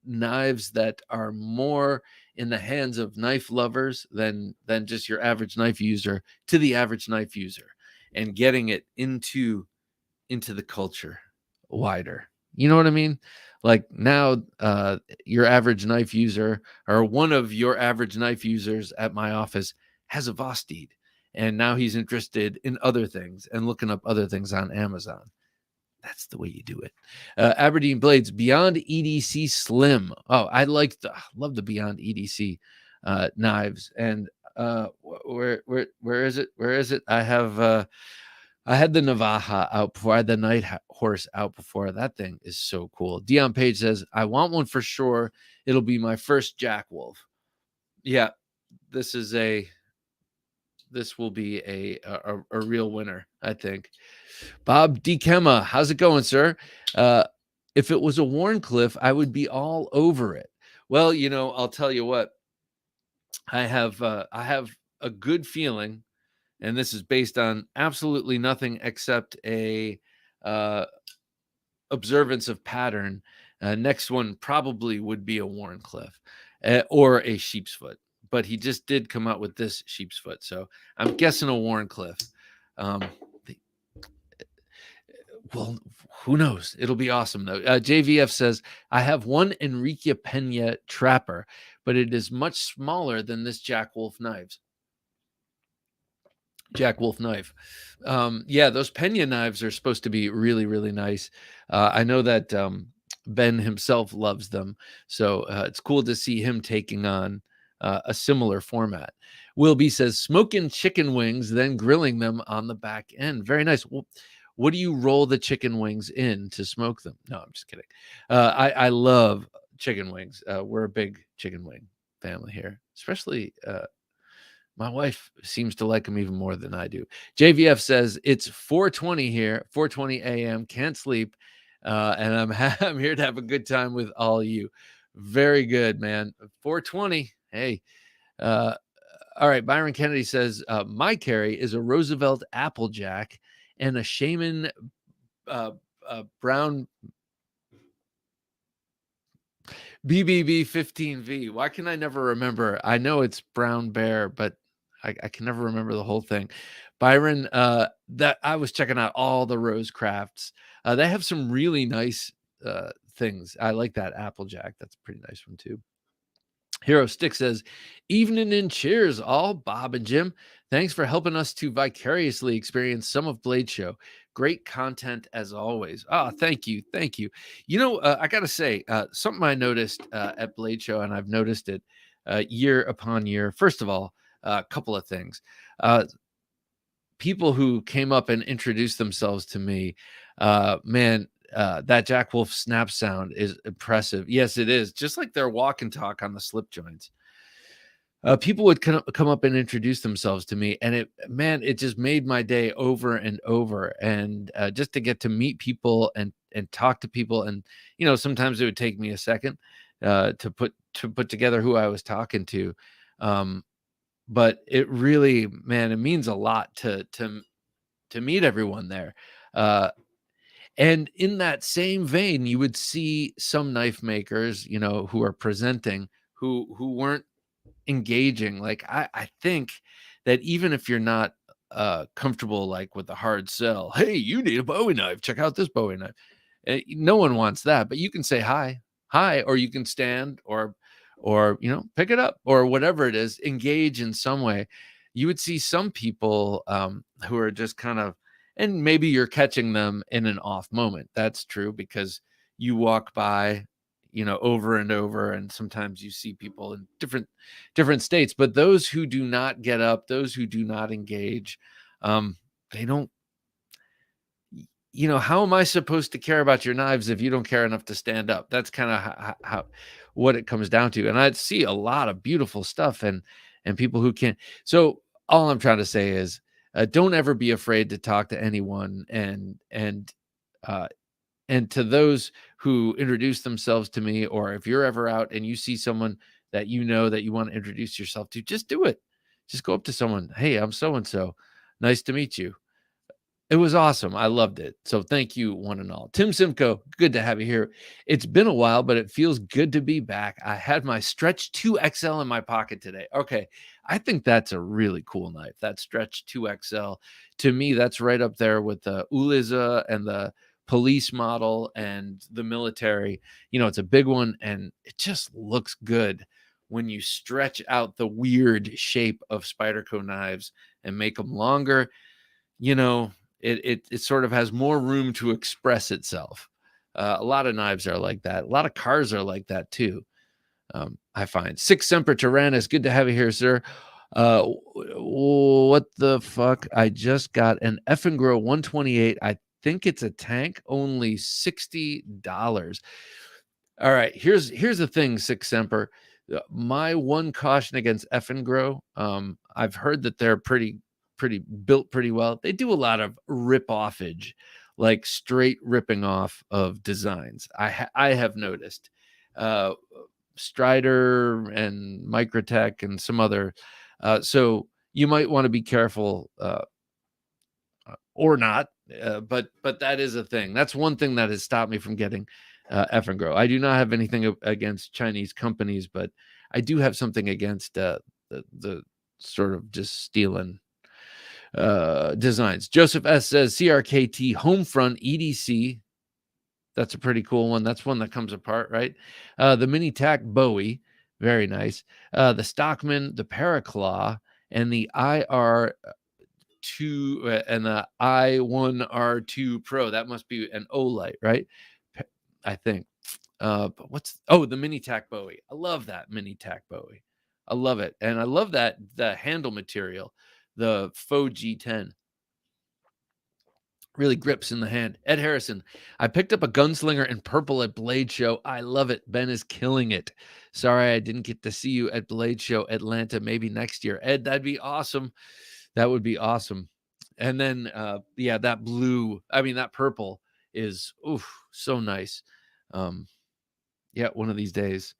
knives that are more in the hands of knife lovers than just your average knife user to the average knife user, and getting it into the culture wider. You know what I mean? Like now, your average knife user, or one of your average knife users at my office, has a Vosteed, and now he's interested in other things and looking up other things on Amazon. That's the way you do it. Aberdeen Blades Beyond EDC Slim. Oh, love the Beyond EDC knives. And where is it? Where is it? I had the Navaja out before. I had the Night Horse out before. That thing is so cool. Dion Page says, I want one for sure. It'll be my first Jack Wolf. Yeah, this will be a real winner, I think. Bob DeKema, how's it going, sir? If it was a Warncliffe, I would be all over it. Well, I'll tell you what. I have a good feeling, and this is based on absolutely nothing except a observance of pattern. Next one probably would be a Warncliffe or a Sheepsfoot, but he just did come out with this Sheepsfoot, so I'm guessing a Warncliffe. Well, who knows? It'll be awesome, though. JVF says, I have one Enrique Pena Trapper, but it is much smaller than this Jack Wolf knife. Yeah, those Pena knives are supposed to be really, really nice. I know that Ben himself loves them, so it's cool to see him taking on a similar format. Will B says, smoking chicken wings, then grilling them on the back end. Very nice. Well, what do you roll the chicken wings in to smoke them? No, I'm just kidding. I love chicken wings. We're a big chicken wing family here, especially my wife seems to like them even more than I do. JVF says it's 4:20 here, 4:20 a.m. Can't sleep, and I'm here to have a good time with all of you. Very good, man. 4:20. Hey, all right. Byron Kennedy says my carry is a Roosevelt Applejack and a Shaman Brown BBB 15V. Why can I never remember? I know it's Brown Bear, but I can never remember the whole thing. Byron, that I was checking out all the Rose Crafts. They have some really nice things. I like that Applejack. That's a pretty nice one too. Hero Stick says, evening and cheers, all. Bob and Jim, thanks for helping us to vicariously experience some of Blade Show. Great content as always. Oh, thank you. Thank you. I got to say, something I noticed at Blade Show, and I've noticed it year upon year. First of all, a couple of things. People who came up and introduced themselves to me, that Jack Wolf snap sound is impressive. Yes, it is. Just like their walk and talk on the slip joints. People would come up and introduce themselves to me, and it just made my day over and over. And just to get to meet people and talk to people, and sometimes it would take me a second to put together who I was talking to. But it really, man, it means a lot to meet everyone there. And in that same vein, you would see some knife makers, who are presenting, who weren't engaging. Like I think that even if you're not comfortable, like with the hard sell, hey, you need a Bowie knife, check out this Bowie knife. No one wants that, but you can say hi hi, or you can stand or pick it up or whatever it is, engage in some way. You would see some people who are just kind of, and maybe you're catching them in an off moment. That's true because you walk by, over and over, and sometimes you see people in different states. But those who do not get up, those who do not engage, they don't. How am I supposed to care about your knives if you don't care enough to stand up? That's kind of how what it comes down to. And I'd see a lot of beautiful stuff and people who can't. So all I'm trying to say is, don't ever be afraid to talk to anyone. Uh, and to those who introduce themselves to me, or if you're ever out and you see someone that that you want to introduce yourself to, just do it. Just go up to someone. Hey, I'm so and so. Nice to meet you. It was awesome. I loved it. So thank you, one and all. Tim Simcoe, good to have you here. It's been a while, but it feels good to be back. I had my Stretch 2XL in my pocket today. Okay. I think that's a really cool knife. That Stretch 2XL. To me, that's right up there with the Uliza and the police model and the military. It's a big one and it just looks good when you stretch out the weird shape of Spyderco knives and make them longer. you know, it sort of has more room to express itself. A lot of knives are like that. A lot of cars are like that too. I find. Six Semper Tyrannis, good to have you here, sir. What the fuck? I just got an Effing Grow 128. I think it's a tank, only $60. All right, here's the thing, Six Semper. My one caution against Effing Grow, I've heard that they're pretty built pretty well. They do a lot of rip-offage, like straight ripping off of designs. I have noticed. Strider and Microtech and some other. So you might want to be careful or not. But that is a thing. That's one thing that has stopped me from getting Effing Grow. I do not have anything against Chinese companies, but I do have something against the sort of just stealing designs. Joseph S says CRKT Homefront EDC. That's a pretty cool one. That's one that comes apart, right? The Mini Tac Bowie, very nice. The Stockman, the Paraclaw, and the IR2 and the I1R2 Pro. That must be an Olight, right? I think. But the Mini Tac Bowie. I love that Mini Tac Bowie. I love it. And I love that the handle material, the faux G10. Really grips in the hand. Ed Harrison, I picked up a gunslinger in purple at Blade Show. I love it. Ben is killing it. Sorry I didn't get to see you at Blade Show Atlanta. Maybe next year. Ed, that'd be awesome. That would be awesome. And then, that blue, that purple is, so nice. One of these days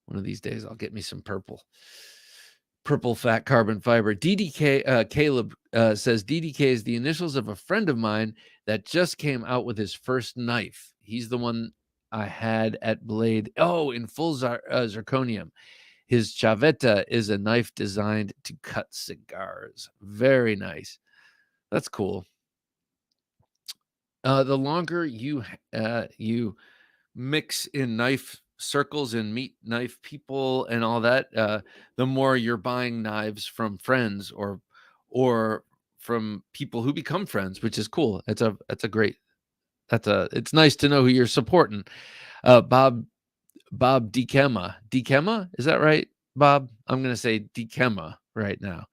I'll get me some purple fat carbon fiber. DDK Caleb says DDK is the initials of a friend of mine that just came out with his first knife. He's the one I had at Blade. Oh, in full zirconium. His Chaveta is a knife designed to cut cigars. Very nice. That's cool. The longer you mix in knife circles and meet knife people and all that, the more you're buying knives from friends or from people who become friends, which is cool. It's nice to know who you're supporting. Bob Dikema, is that right, Bob? I'm gonna say Dikema right now.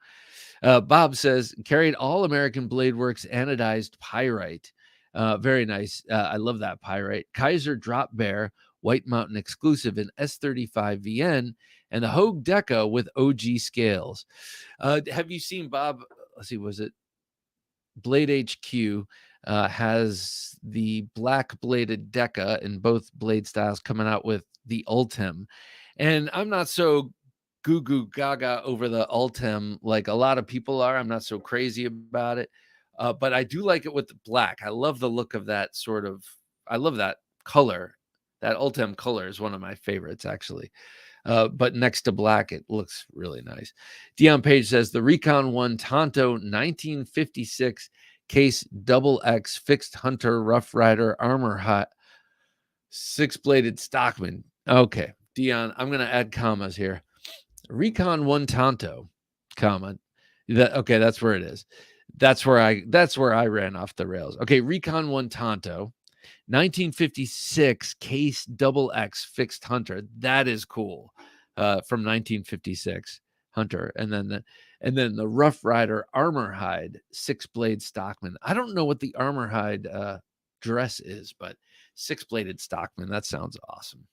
Bob says carried all American Blade Works anodized pyrite. Very nice. I love that pyrite. Kaiser Drop Bear White Mountain exclusive in S35 VN, and the Hogue Deca with OG scales. Have you seen, Bob? Let's see, was it Blade HQ has the black bladed Deca in both blade styles coming out with the Ultem. And I'm not so goo goo gaga over the Ultem like a lot of people are. I'm not so crazy about it. But I do like it with the black. I love the look of that I love that color. That Ultem color is one of my favorites, actually. But next to black, it looks really nice. Dion Page says the Recon 1 Tonto 1956 case XX fixed hunter rough rider armor hut 6-bladed Stockman. Okay, Dion, I'm going to add commas here. Recon one Tonto, comma. Okay, that's where it is. That's where I ran off the rails. Okay, Recon one Tonto, 1956 Case Double X fixed Hunter. That is cool. From 1956 Hunter, and then the Rough Rider Armor Hide 6-blade Stockman. I don't know what the Armor Hide dress is, but 6-bladed Stockman. That sounds awesome.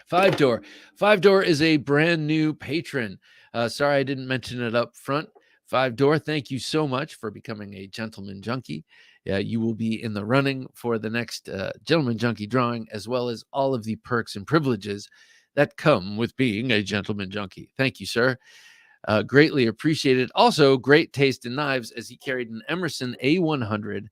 Five Door. Five Door is a brand new patron. Sorry I didn't mention it up front. Five Door, thank you so much for becoming a Gentleman Junkie. You will be in the running for the next Gentleman Junkie drawing, as well as all of the perks and privileges that come with being a Gentleman Junkie. Thank you, sir. Greatly appreciated. Also, great taste in knives, as he carried an Emerson A100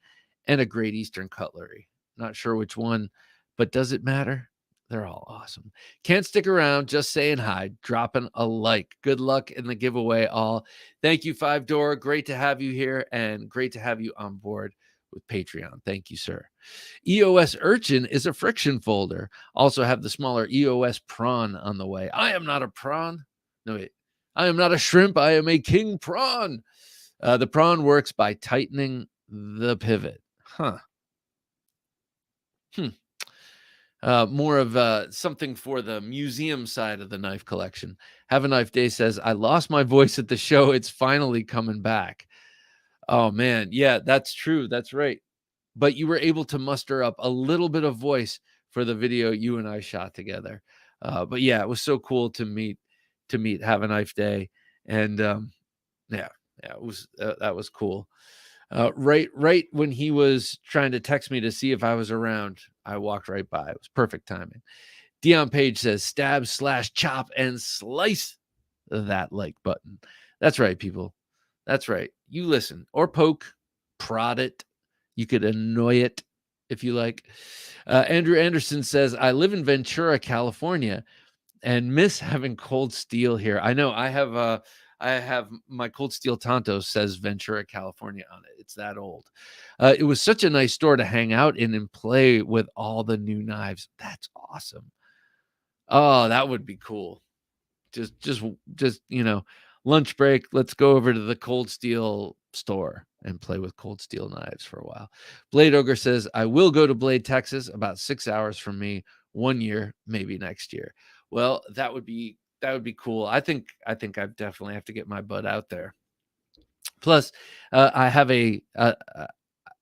and a Great Eastern Cutlery. Not sure which one, but does it matter? They're all awesome. Can't stick around, just saying hi, dropping a like. Good luck in the giveaway, all. Thank you, Five Door. Great to have you here, and great to have you on board with Patreon. Thank you, sir. EOS Urchin is a friction folder. Also have the smaller EOS Prawn on the way. I am not a prawn. No, wait. I am not a shrimp. I am a king prawn. The prawn works by tightening the pivot. Huh. More of something for the museum side of the knife collection. Have a Knife Day says, I lost my voice at the show. It's finally coming back. Oh, man. Yeah, that's true. That's right. But you were able to muster up a little bit of voice for the video you and I shot together. But yeah, it was so cool to meet Have a Knife Day. And yeah, it was that was cool. Right when he was trying to text me to see if I was around, I walked right by. It was perfect timing. Dion Page says, stab, slash, chop, and slice that like button. That's right, people. That's right. You listen or poke, prod it. You could annoy it if you like. Andrew Anderson says, I live in Ventura, California, and miss having Cold Steel here. I know I have my Cold Steel Tonto says Ventura, California on it. It's that old. It was such a nice store to hang out in and play with all the new knives. That's awesome. Oh, that would be cool. Just lunch break. Let's go over to the Cold Steel store and play with Cold Steel knives for a while. Blade Ogre says, I will go to Blade, Texas, about 6 hours from me, 1 year, maybe next year. Well, that would be cool. I think I definitely have to get my butt out there. Plus, I have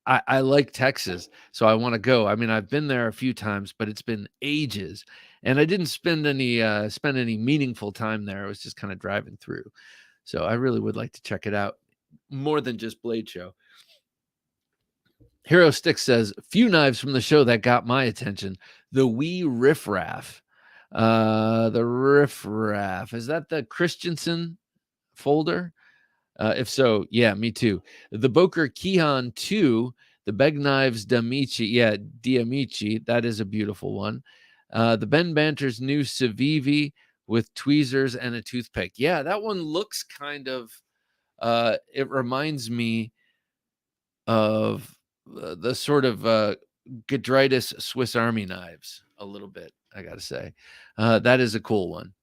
I like Texas, so I want to go. I mean, I've been there a few times, but it's been ages, and I didn't spend any meaningful time there. I was just kind of driving through, so I really would like to check it out more than just Blade Show. Hero Stick says, few knives from the show that got my attention. The Wee Riff Raff. The Riff Raff. Is that the Christensen folder? If so, yeah, me too. The Boker Kihan 2, the Beg Knives D'Amici. Yeah, D'Amici. That is a beautiful one. The Ben Banter's new Civivi with tweezers and a toothpick. Yeah, that one looks kind of, it reminds me of the sort of Gedritis Swiss Army knives a little bit, I got to say. That is a cool one.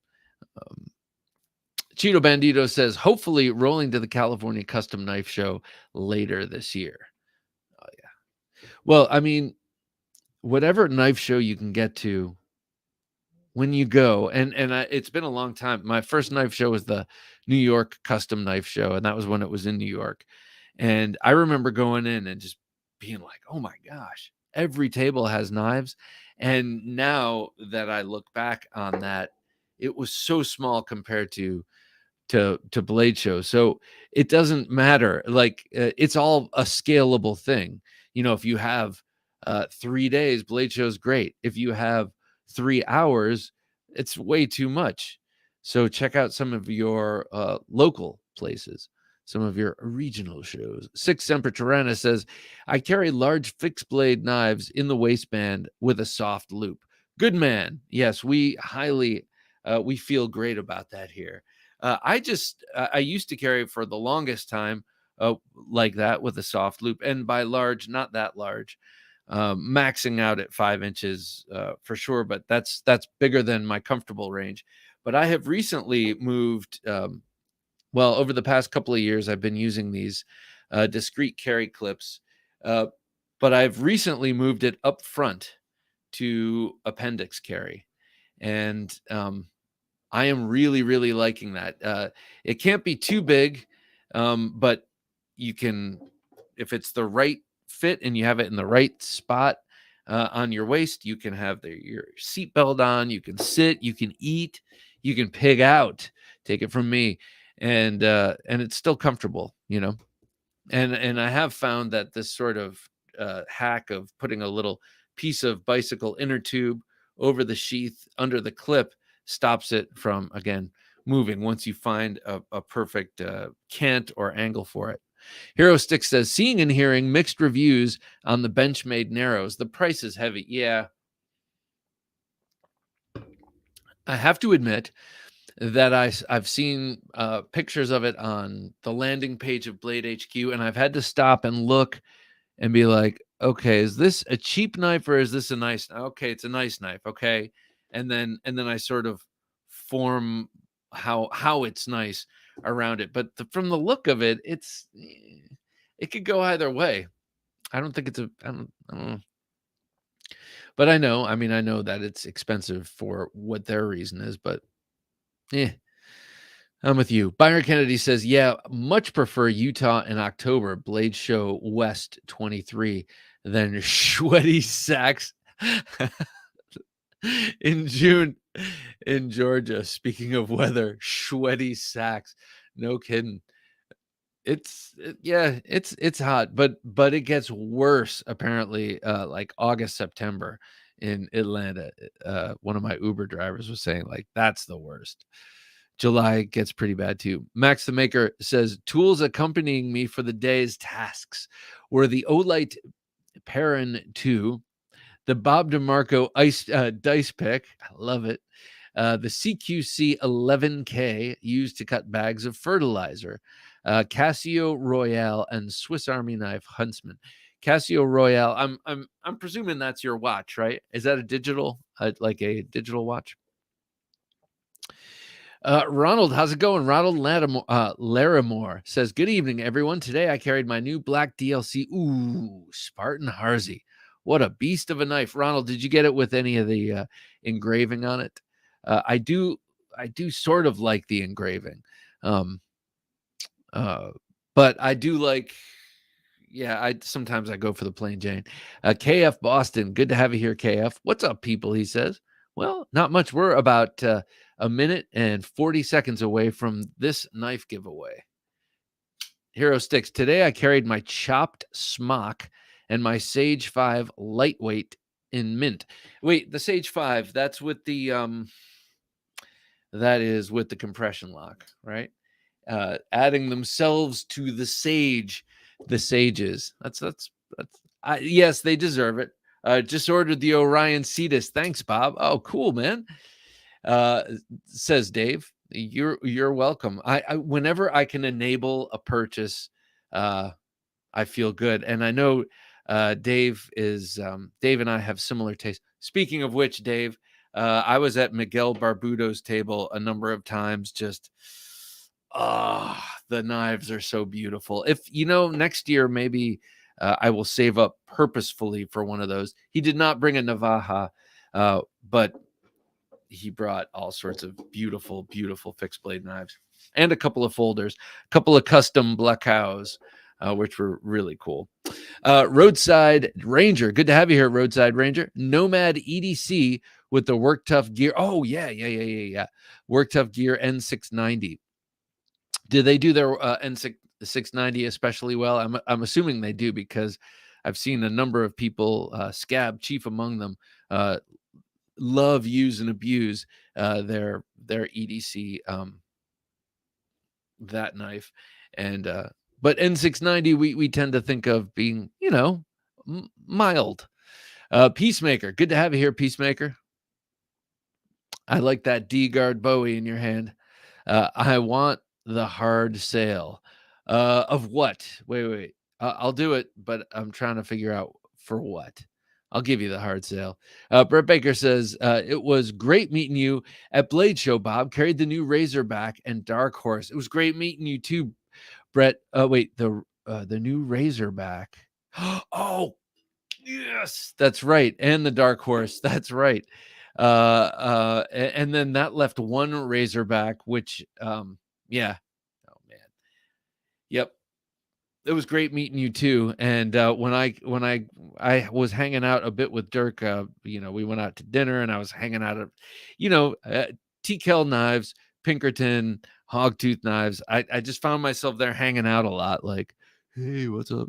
Cheeto Bandito says, hopefully rolling to the California Custom Knife Show later this year. Oh, yeah. Well, I mean, whatever knife show you can get to when you go, and it's been a long time. My first knife show was the New York Custom Knife Show, and that was when it was in New York. And I remember going in and just being like, oh my gosh, every table has knives. And now that I look back on that, it was so small compared to Blade Show. So it doesn't matter. Like it's all a scalable thing. If you have 3 days, Blade Show's great. If you have 3 hours, it's way too much. So check out some of your local places, some of your regional shows. Six Semper Tyranna says, I carry large fixed blade knives in the waistband with a soft loop. Good man. Yes, we feel great about that here. I used to carry for the longest time like that with a soft loop, and by large, not that large. maxing out at 5 inches for sure, but that's bigger than my comfortable range. But I have recently moved. Well, over the past couple of years, I've been using these discrete carry clips, uh, but I've recently moved it up front to appendix carry, and I am really, really liking that. It can't be too big, but you can, if it's the right fit and you have it in the right spot on your waist, you can have your seatbelt on, you can sit, you can eat, you can pig out. Take it from me, and it's still comfortable, and I have found that this sort of hack of putting a little piece of bicycle inner tube over the sheath under the clip stops it from, again, moving once you find a perfect cant or angle for it. Hero Stick says, seeing and hearing mixed reviews on the Benchmade Narrows. The price is heavy. Yeah. I have to admit that I've seen pictures of it on the landing page of Blade HQ, and I've had to stop and look and be like, okay, is this a cheap knife or is this a nice? Okay, it's a nice knife. Okay, and then I sort of form how it's nice around it. But from the look of it, it could go either way. I don't think it's a. I don't know. But I know. I mean, I know that it's expensive for what their reason is. But yeah, I'm with you. Byron Kennedy says, yeah, much prefer Utah in October, Blade Show West 23, than sweaty sacks in June in Georgia. Speaking of weather, sweaty sacks. No kidding. Yeah, it's hot, but it gets worse apparently like August, September in Atlanta. One of my Uber drivers was saying like that's the worst. July gets pretty bad too. Max the Maker says, tools accompanying me for the day's tasks were the Olight Perrin 2, the Bob DeMarco dice pick. I love it. The CQC 11K used to cut bags of fertilizer. Casio Royale and Swiss Army knife Huntsman. Casio Royale. I'm presuming that's your watch, right? Is that a digital, like a digital watch? Ronald, how's it going? Ronald Larimore says, good evening, everyone. Today I carried my new black DLC. Ooh, Spartan Harzy. What a beast of a knife. Ronald, did you get it with any of the engraving on it? I do sort of like the engraving. But I do like, yeah, sometimes I go for the plain Jane. KF Boston, good to have you here, KF. What's up, people? He says. Well, not much. We're about a minute and 40 seconds away from this knife giveaway. Hero Sticks. Today I carried my chopped smock and my Sage 5 lightweight in mint. Wait, the Sage 5, that's with the that is with the compression lock, right? Adding themselves to the sages. Yes, they deserve it. Just ordered the Orion Cetus. Thanks, Bob. Oh, cool, man. Says Dave. You're welcome. I whenever I can enable a purchase, I feel good. And I know Dave and I have similar tastes. Speaking of which, Dave, I was at Miguel Barbudo's table a number of times. Just the knives are so beautiful. If next year maybe I will save up purposefully for one of those. He did not bring a Navaja, but he brought all sorts of beautiful, beautiful fixed blade knives and a couple of folders, a couple of custom Blackows, which were really cool. Roadside Ranger, good to have you here, Roadside Ranger. Nomad EDC with the Work Tough gear. Oh yeah. Work Tough gear N690. Did they do their N690 especially well? I'm assuming they do because I've seen a number of people, Scab chief among them, love, use, and abuse their EDC that knife. And but N690 we tend to think of being mild. Peacemaker, good to have you here, Peacemaker. I like that D-Guard Bowie in your hand. I want the hard sale. Of what? Wait. I'll do it, but I'm trying to figure out for what. I'll give you the hard sale. Brett Baker says, it was great meeting you at Blade Show, Bob. Carried the new Razorback and Dark Horse. It was great meeting you too, Brett. Wait, the new Razorback. Oh, yes, that's right. And the Dark Horse. That's right. And then that left one Razorback, which, yeah. Oh, man. Yep. It was great meeting you too. And when I was hanging out a bit with Dirk, we went out to dinner, and I was hanging out at, TKL Knives, Pinkerton, Hogtooth Knives. I just found myself there hanging out a lot, like, hey, what's up?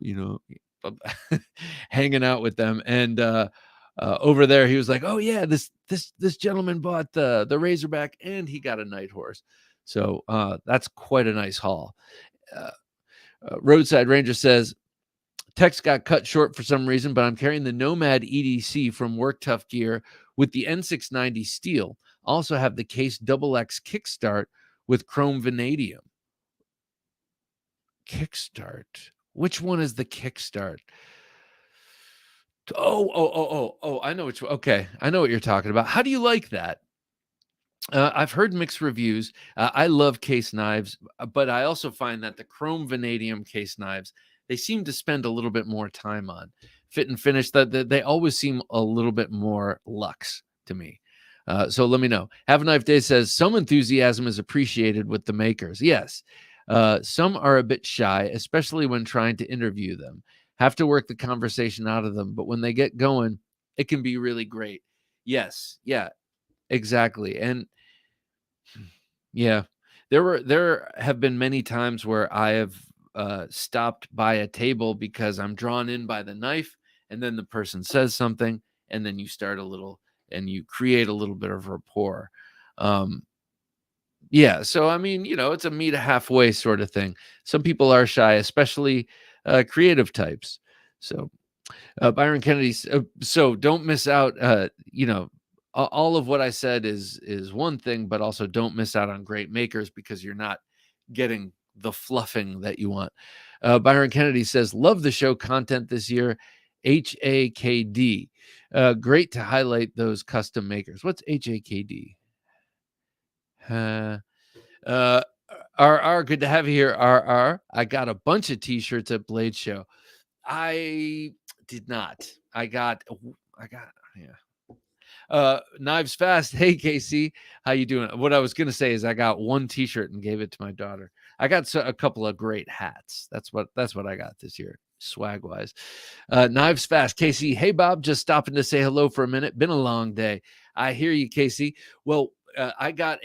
Hanging out with them. And over there, he was like, oh yeah, this gentleman bought the Razorback, and he got a Night Horse. So that's quite a nice haul. Roadside Ranger says, text got cut short for some reason, but I'm carrying the Nomad EDC from Work Tough Gear with the N690 steel. Also have the Case XX Kickstart with chrome vanadium. Kickstart. Which one is the Kickstart? Oh, I know which one. Okay, I know what you're talking about. How do you like that? I've heard mixed reviews. I love case knives, but I also find that the chrome vanadium case knives, they seem to spend a little bit more time on fit and finish. That they always seem a little bit more luxe to me. So let me know. Have a Knife Day says, some enthusiasm is appreciated with the makers. Yes. Some are a bit shy, especially when trying to interview them. Have to work the conversation out of them, but when they get going, it can be really great. Yes. Yeah, exactly. And yeah, there have been many times where I have stopped by a table because I'm drawn in by the knife, and then the person says something, and then you start a little, and you create a little bit of rapport. Yeah, so I mean, it's a meet halfway sort of thing. Some people are shy, especially creative types. So Byron Kennedy. So don't miss out. All of what I said is one thing, but also don't miss out on great makers because you're not getting the fluffing that you want. Byron Kennedy says, love the show content this year. HAKD. Great to highlight those custom makers. What's HAKD? RR, good to have you here, RR. I got a bunch of t-shirts at Blade Show. I did not. I got, yeah. Knives Fast. Hey, Casey, how you doing? What I was going to say is I got one t-shirt and gave it to my daughter. I got a couple of great hats. That's what I got this year, swag wise. Knives Fast. Casey, hey, Bob, just stopping to say hello for a minute. Been a long day. I hear you, Casey. Well, I got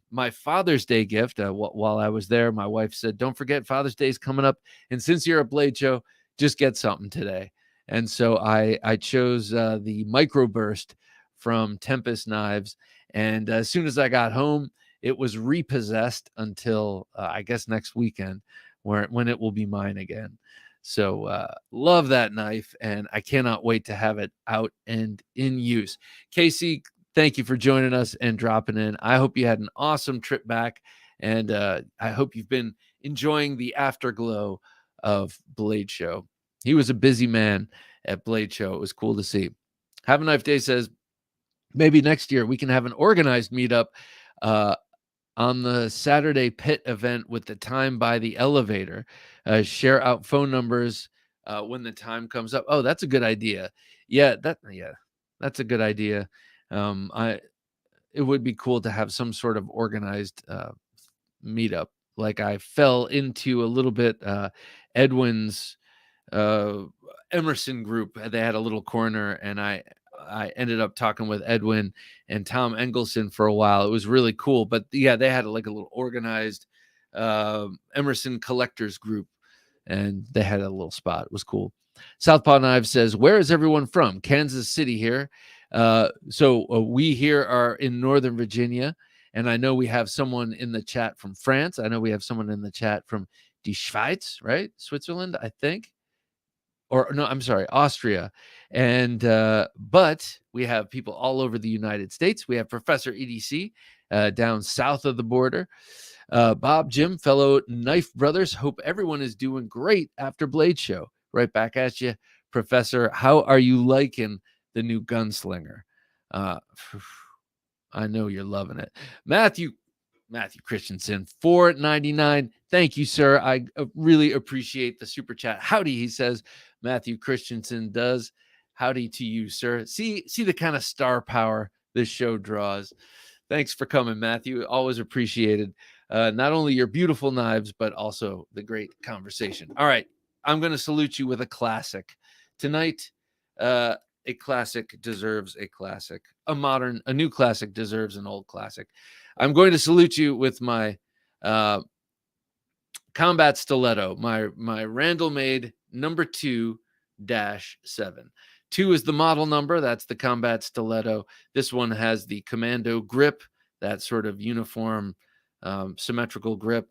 my Father's Day gift while I was there. My wife said, don't forget Father's Day is coming up. And since you're a Blade Show, just get something today. And so I chose the Microburst from Tempest Knives. And as soon as I got home, it was repossessed until I guess next weekend when it will be mine again. So love that knife, and I cannot wait to have it out and in use. Casey, thank you for joining us and dropping in. I hope you had an awesome trip back, and I hope you've been enjoying the afterglow of Blade Show. He was a busy man at Blade Show. It was cool to see. Have a Knife Day says, maybe next year we can have an organized meetup on the Saturday pit event with the time by the elevator. Share out phone numbers when the time comes up. Oh, that's a good idea. Yeah, that's a good idea. It would be cool to have some sort of organized meetup. Like I fell into a little bit Edwin's Emerson group. They had a little corner, and I ended up talking with Edwin and Tom Engelson for a while. It was really cool. But yeah, they had like a little organized Emerson collectors group, and they had a little spot. It was cool. Southpaw Knives says, where is everyone from? Kansas City here. So we here are in Northern Virginia, and I know we have someone in the chat from France. I know we have someone in the chat from Die Schweiz, right? Switzerland, I think. Or no, I'm sorry, Austria. And but we have people all over the United States. We have Professor EDC down south of the border. Bob, Jim, fellow knife brothers, hope everyone is doing great after Blade Show. Right back at you Professor, how are you liking the new gunslinger? Uh, I know you're loving it. Matthew Christensen, $4.99. Thank you, sir. I really appreciate the super chat. Howdy, he says. Matthew Christensen does. Howdy to you, sir. See the kind of star power this show draws. Thanks for coming, Matthew. Always appreciated. Not only your beautiful knives, but also the great conversation. All right, I'm going to salute you with a classic tonight. A classic deserves a classic. A new classic deserves an old classic. I'm going to salute you with my combat stiletto, my Randall made number 2-7. 2 is the model number. That's the combat stiletto. This one has the commando grip, that sort of uniform symmetrical grip.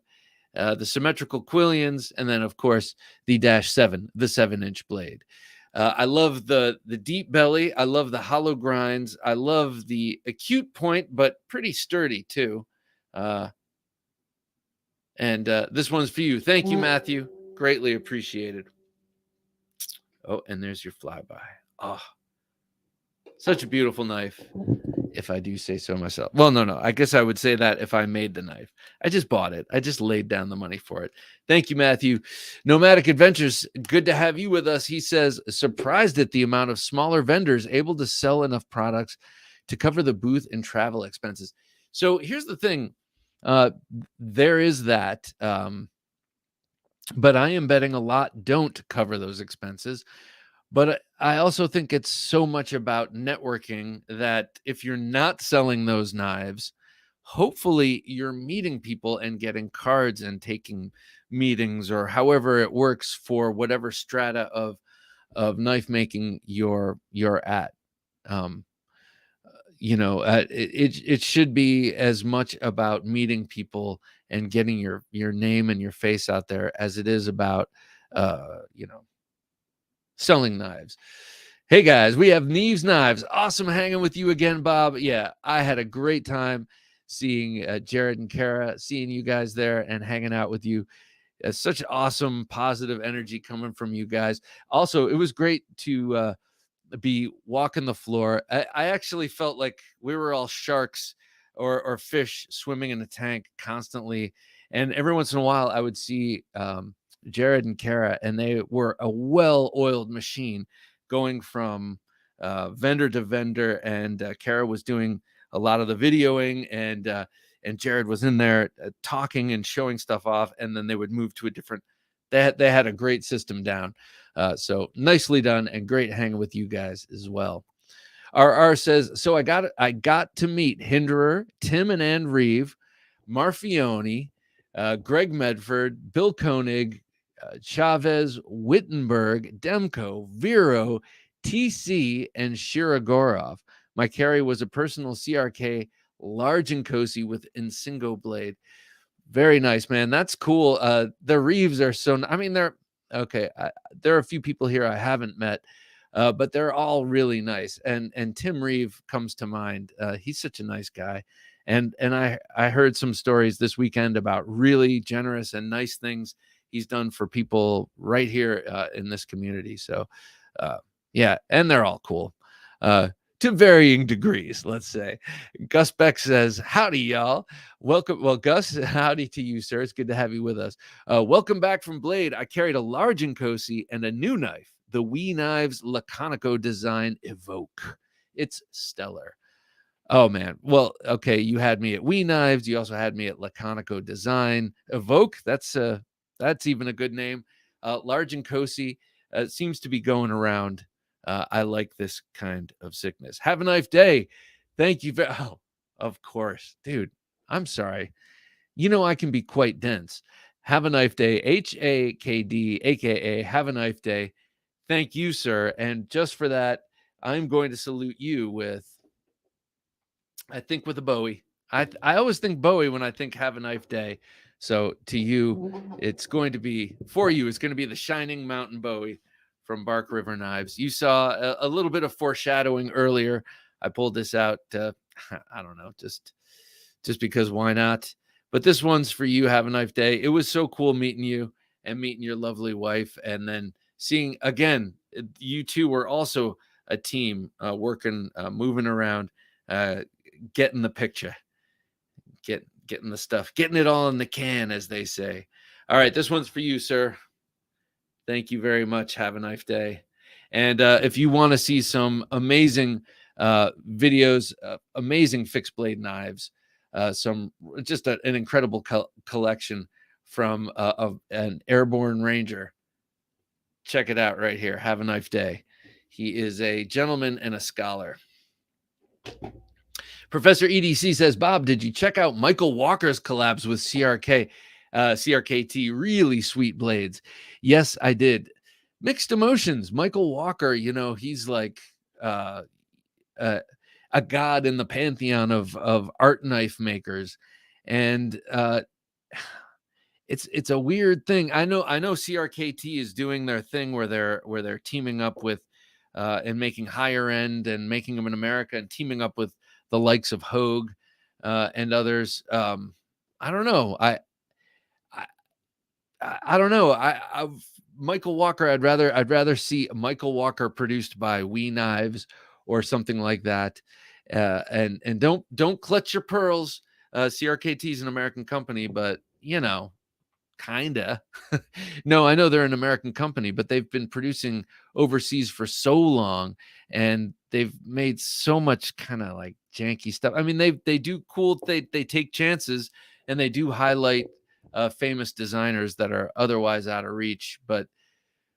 The symmetrical quillions, and then of course the -7, the 7-inch blade. I love the deep belly. I love the hollow grinds. I love the acute point, but pretty sturdy too. And this one's for you. Thank you, Matthew. Greatly appreciated. Oh, and there's your flyby. Oh, such a beautiful knife, if I do say so myself. Well, no. I guess I would say that if I made the knife. I just bought it. I just laid down the money for it. Thank you, Matthew. Nomadic Adventures, good to have you with us. He says, surprised at the amount of smaller vendors able to sell enough products to cover the booth and travel expenses. So here's the thing. There is that. But I am betting a lot don't cover those expenses. But I also think it's so much about networking that if you're not selling those knives, hopefully you're meeting people and getting cards and taking meetings or however it works for whatever strata of knife making you're at. It should be as much about meeting people and getting your name and your face out there as it is about selling knives. Hey guys, we have Neves Knives. Awesome hanging with you again, Bob. Yeah, I had a great time seeing Jared and Kara, seeing you guys there and hanging out with you. Such awesome positive energy coming from you guys. Also, it was great to be walking the floor. I actually felt like we were all sharks or fish swimming in a tank constantly. And every once in a while, I would see Jared and Kara, and they were a well-oiled machine going from vendor to vendor. And Kara was doing a lot of the videoing, and Jared was in there talking and showing stuff off. And then they would move to a different. They had a great system down. So nicely done and great hanging with you guys as well. RR says, so I got to meet Hinderer, Tim and Ann Reeve, Marfione, Greg Medford, Bill Koenig, Chavez, Wittenberg, Demko, Vero, TC, and Shirogorov. My carry was a personal CRK large and cozy with Insingo blade. Very nice, man. That's cool. The Reeves are so, I mean, they're okay. There are a few people here I haven't met, but they're all really nice. And Tim Reeve comes to mind. He's such a nice guy. And I heard some stories this weekend about really generous and nice things he's done for people right here in this community. So yeah, and they're all cool. To varying degrees, let's say. Gus Beck says, howdy, y'all. Welcome. Well, Gus, howdy to you, sir. It's good to have you with us. Welcome back from Blade. I carried a large Inkosi and a new knife, the Wee Knives Laconico design Evoke. It's stellar. Oh, man. Well, okay, you had me at Wee Knives. You also had me at Laconico design. Evoke, that's even a good name. Large Inkosi seems to be going around. I like this kind of sickness. Have a nice day. Thank you. Oh, of course, dude. I'm sorry. You know, I can be quite dense. Have a nice day. HAKD, AKA have a nice day. Thank you, sir. And just for that, I'm going to salute you with, I think with a Bowie. I always think Bowie when I think have a nice day. So to you, it's going to be, for you, it's going to be the Shining Mountain Bowie from Bark River Knives. You saw a little bit of foreshadowing earlier. I pulled this out, I don't know, just because why not? But this one's for you. Have a nice day. It was so cool meeting you and meeting your lovely wife. And then seeing, again, you two were also a team working, moving around, getting the picture, getting the stuff, getting it all in the can, as they say. All right, this one's for you, sir. Thank you very much. Have a nice day. And if you want to see some amazing videos, amazing fixed blade knives, some just an incredible collection from an airborne ranger, check it out right here. Have a nice day. He is a gentleman and a scholar. Professor EDC says, Bob, did you check out Michael Walker's collabs with CRKT? Really sweet blades. Yes, I did. Mixed emotions. Michael Walker, he's like a god in the pantheon of art knife makers. And it's a weird thing. I know CRKT is doing their thing where they're teaming up with and making higher end and making them in America and teaming up with the likes of Hogue and others. I don't know. I don't know. I've Michael Walker. I'd rather see Michael Walker produced by We Knives or something like that. And don't clutch your pearls. CRKT is an American company, but kinda. No, I know they're an American company, but they've been producing overseas for so long, and they've made so much kind of like janky stuff. I mean, they do cool. They take chances, and they do highlight famous designers that are otherwise out of reach. But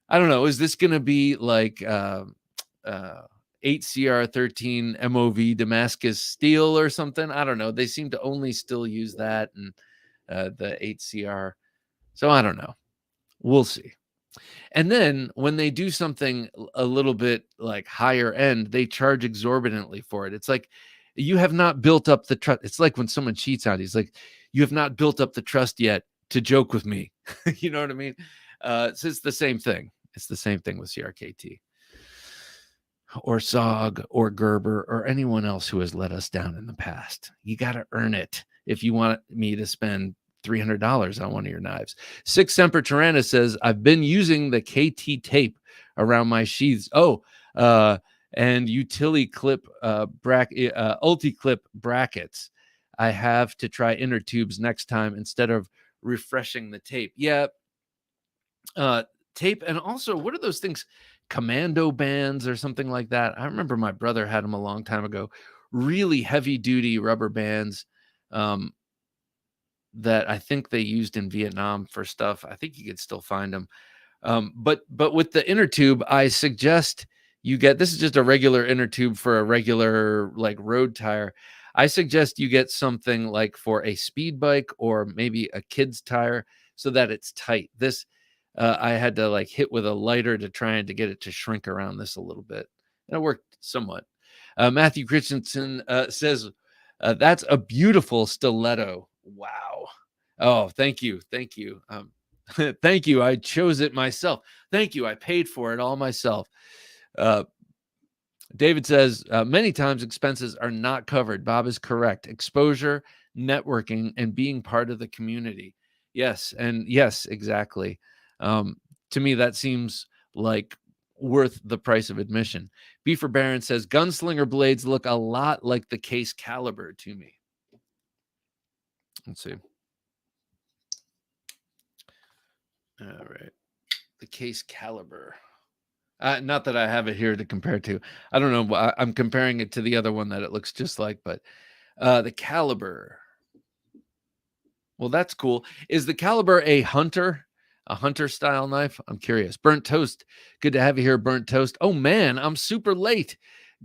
I don't know. Is this going to be like 8CR13 MOV Damascus steel or something? I don't know. They seem to only still use that and the 8CR. So I don't know. We'll see. And then when they do something a little bit like higher end, they charge exorbitantly for it. It's like you have not built up the trust. It's like when someone cheats on you. It's like you have not built up the trust yet to joke with me. You know what I mean? So it's the same thing. It's the same thing with CRKT or SOG or Gerber or anyone else who has let us down in the past. You got to earn it if you want me to spend $300 on one of your knives. Six Semper Tyrannis says, I've been using the KT tape around my sheaths. And utility clip ulti-clip brackets. I have to try inner tubes next time instead of refreshing the tape. Yeah. Tape. And also, what are those things? Commando bands or something like that. I remember my brother had them a long time ago. Really heavy duty rubber bands. That I think they used in Vietnam for stuff. I think you could still find them. But with the inner tube, I suggest you get, this is just a regular inner tube for a regular like road tire. I suggest you get something like for a speed bike or maybe a kid's tire so that it's tight. This, I had to like hit with a lighter to try to get it to shrink around this a little bit. And it worked somewhat. Matthew Christensen says, that's a beautiful stiletto. Wow. Oh, thank you. Thank you. Thank you. I chose it myself. Thank you. I paid for it all myself. David says, many times expenses are not covered. Bob is correct. Exposure, networking, and being part of the community. Yes. And yes, exactly. To me, that seems like worth the price of admission. Beaver Baron says, gunslinger blades look a lot like the case caliber to me. Let's see. All right. The case caliber. Not that I have it here to compare to. I don't know. I'm comparing it to the other one that it looks just like, but the caliber. Well, that's cool. Is the caliber a hunter style knife? I'm curious. Burnt Toast. Good to have you here, Burnt Toast. Oh, man, I'm super late.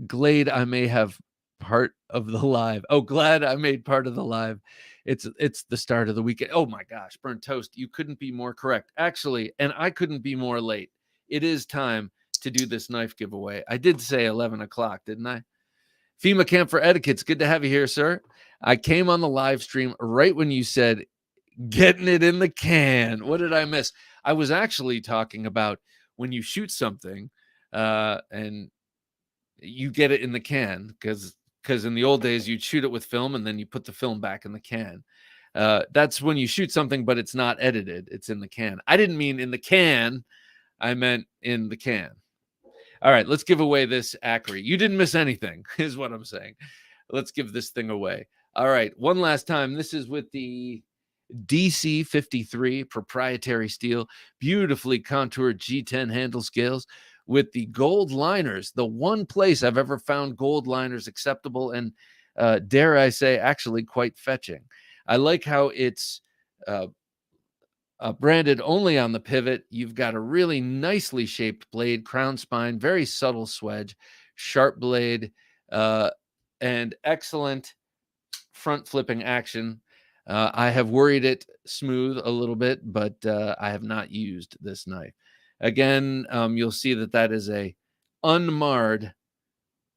Glad I may have part of the live. Oh, glad I made part of the live. It's the start of the weekend. Oh, my gosh, Burnt Toast. You couldn't be more correct. Actually, and I couldn't be more late. It is time to do this knife giveaway. I did say 11 o'clock, didn't I? FEMA Camp for Etiquette's good to have you here, sir. I came on the live stream right when you said getting it in the can. What did I miss? I was actually talking about when you shoot something and you get it in the can because in the old days you'd shoot it with film and then you put the film back in the can. That's when you shoot something, but it's not edited. It's in the can. I didn't mean in the can. I meant in the can. All right, let's give away this Acri. You didn't miss anything, is what I'm saying. Let's give this thing away. All right, one last time. This is with the DC 53 proprietary steel, beautifully contoured G10 handle scales with the gold liners. The one place I've ever found gold liners acceptable and, dare I say, actually quite fetching. I like how it's uh, branded only on the pivot. You've got a really nicely shaped blade, crown spine, very subtle swedge, sharp blade, uh, and excellent front flipping action. I have worried it smooth a little bit, but I have not used this knife. Again, you'll see that that is a unmarred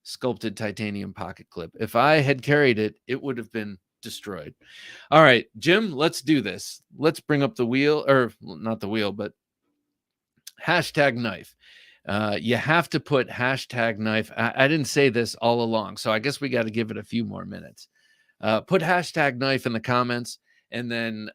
sculpted titanium pocket clip. If I had carried it, it would have been destroyed. All right, Jim, let's do this. Let's bring up the wheel, or not the wheel, but hashtag knife. You have to put hashtag knife. I didn't say this all along, so I guess we got to give it a few more minutes. Put hashtag knife in the comments, and then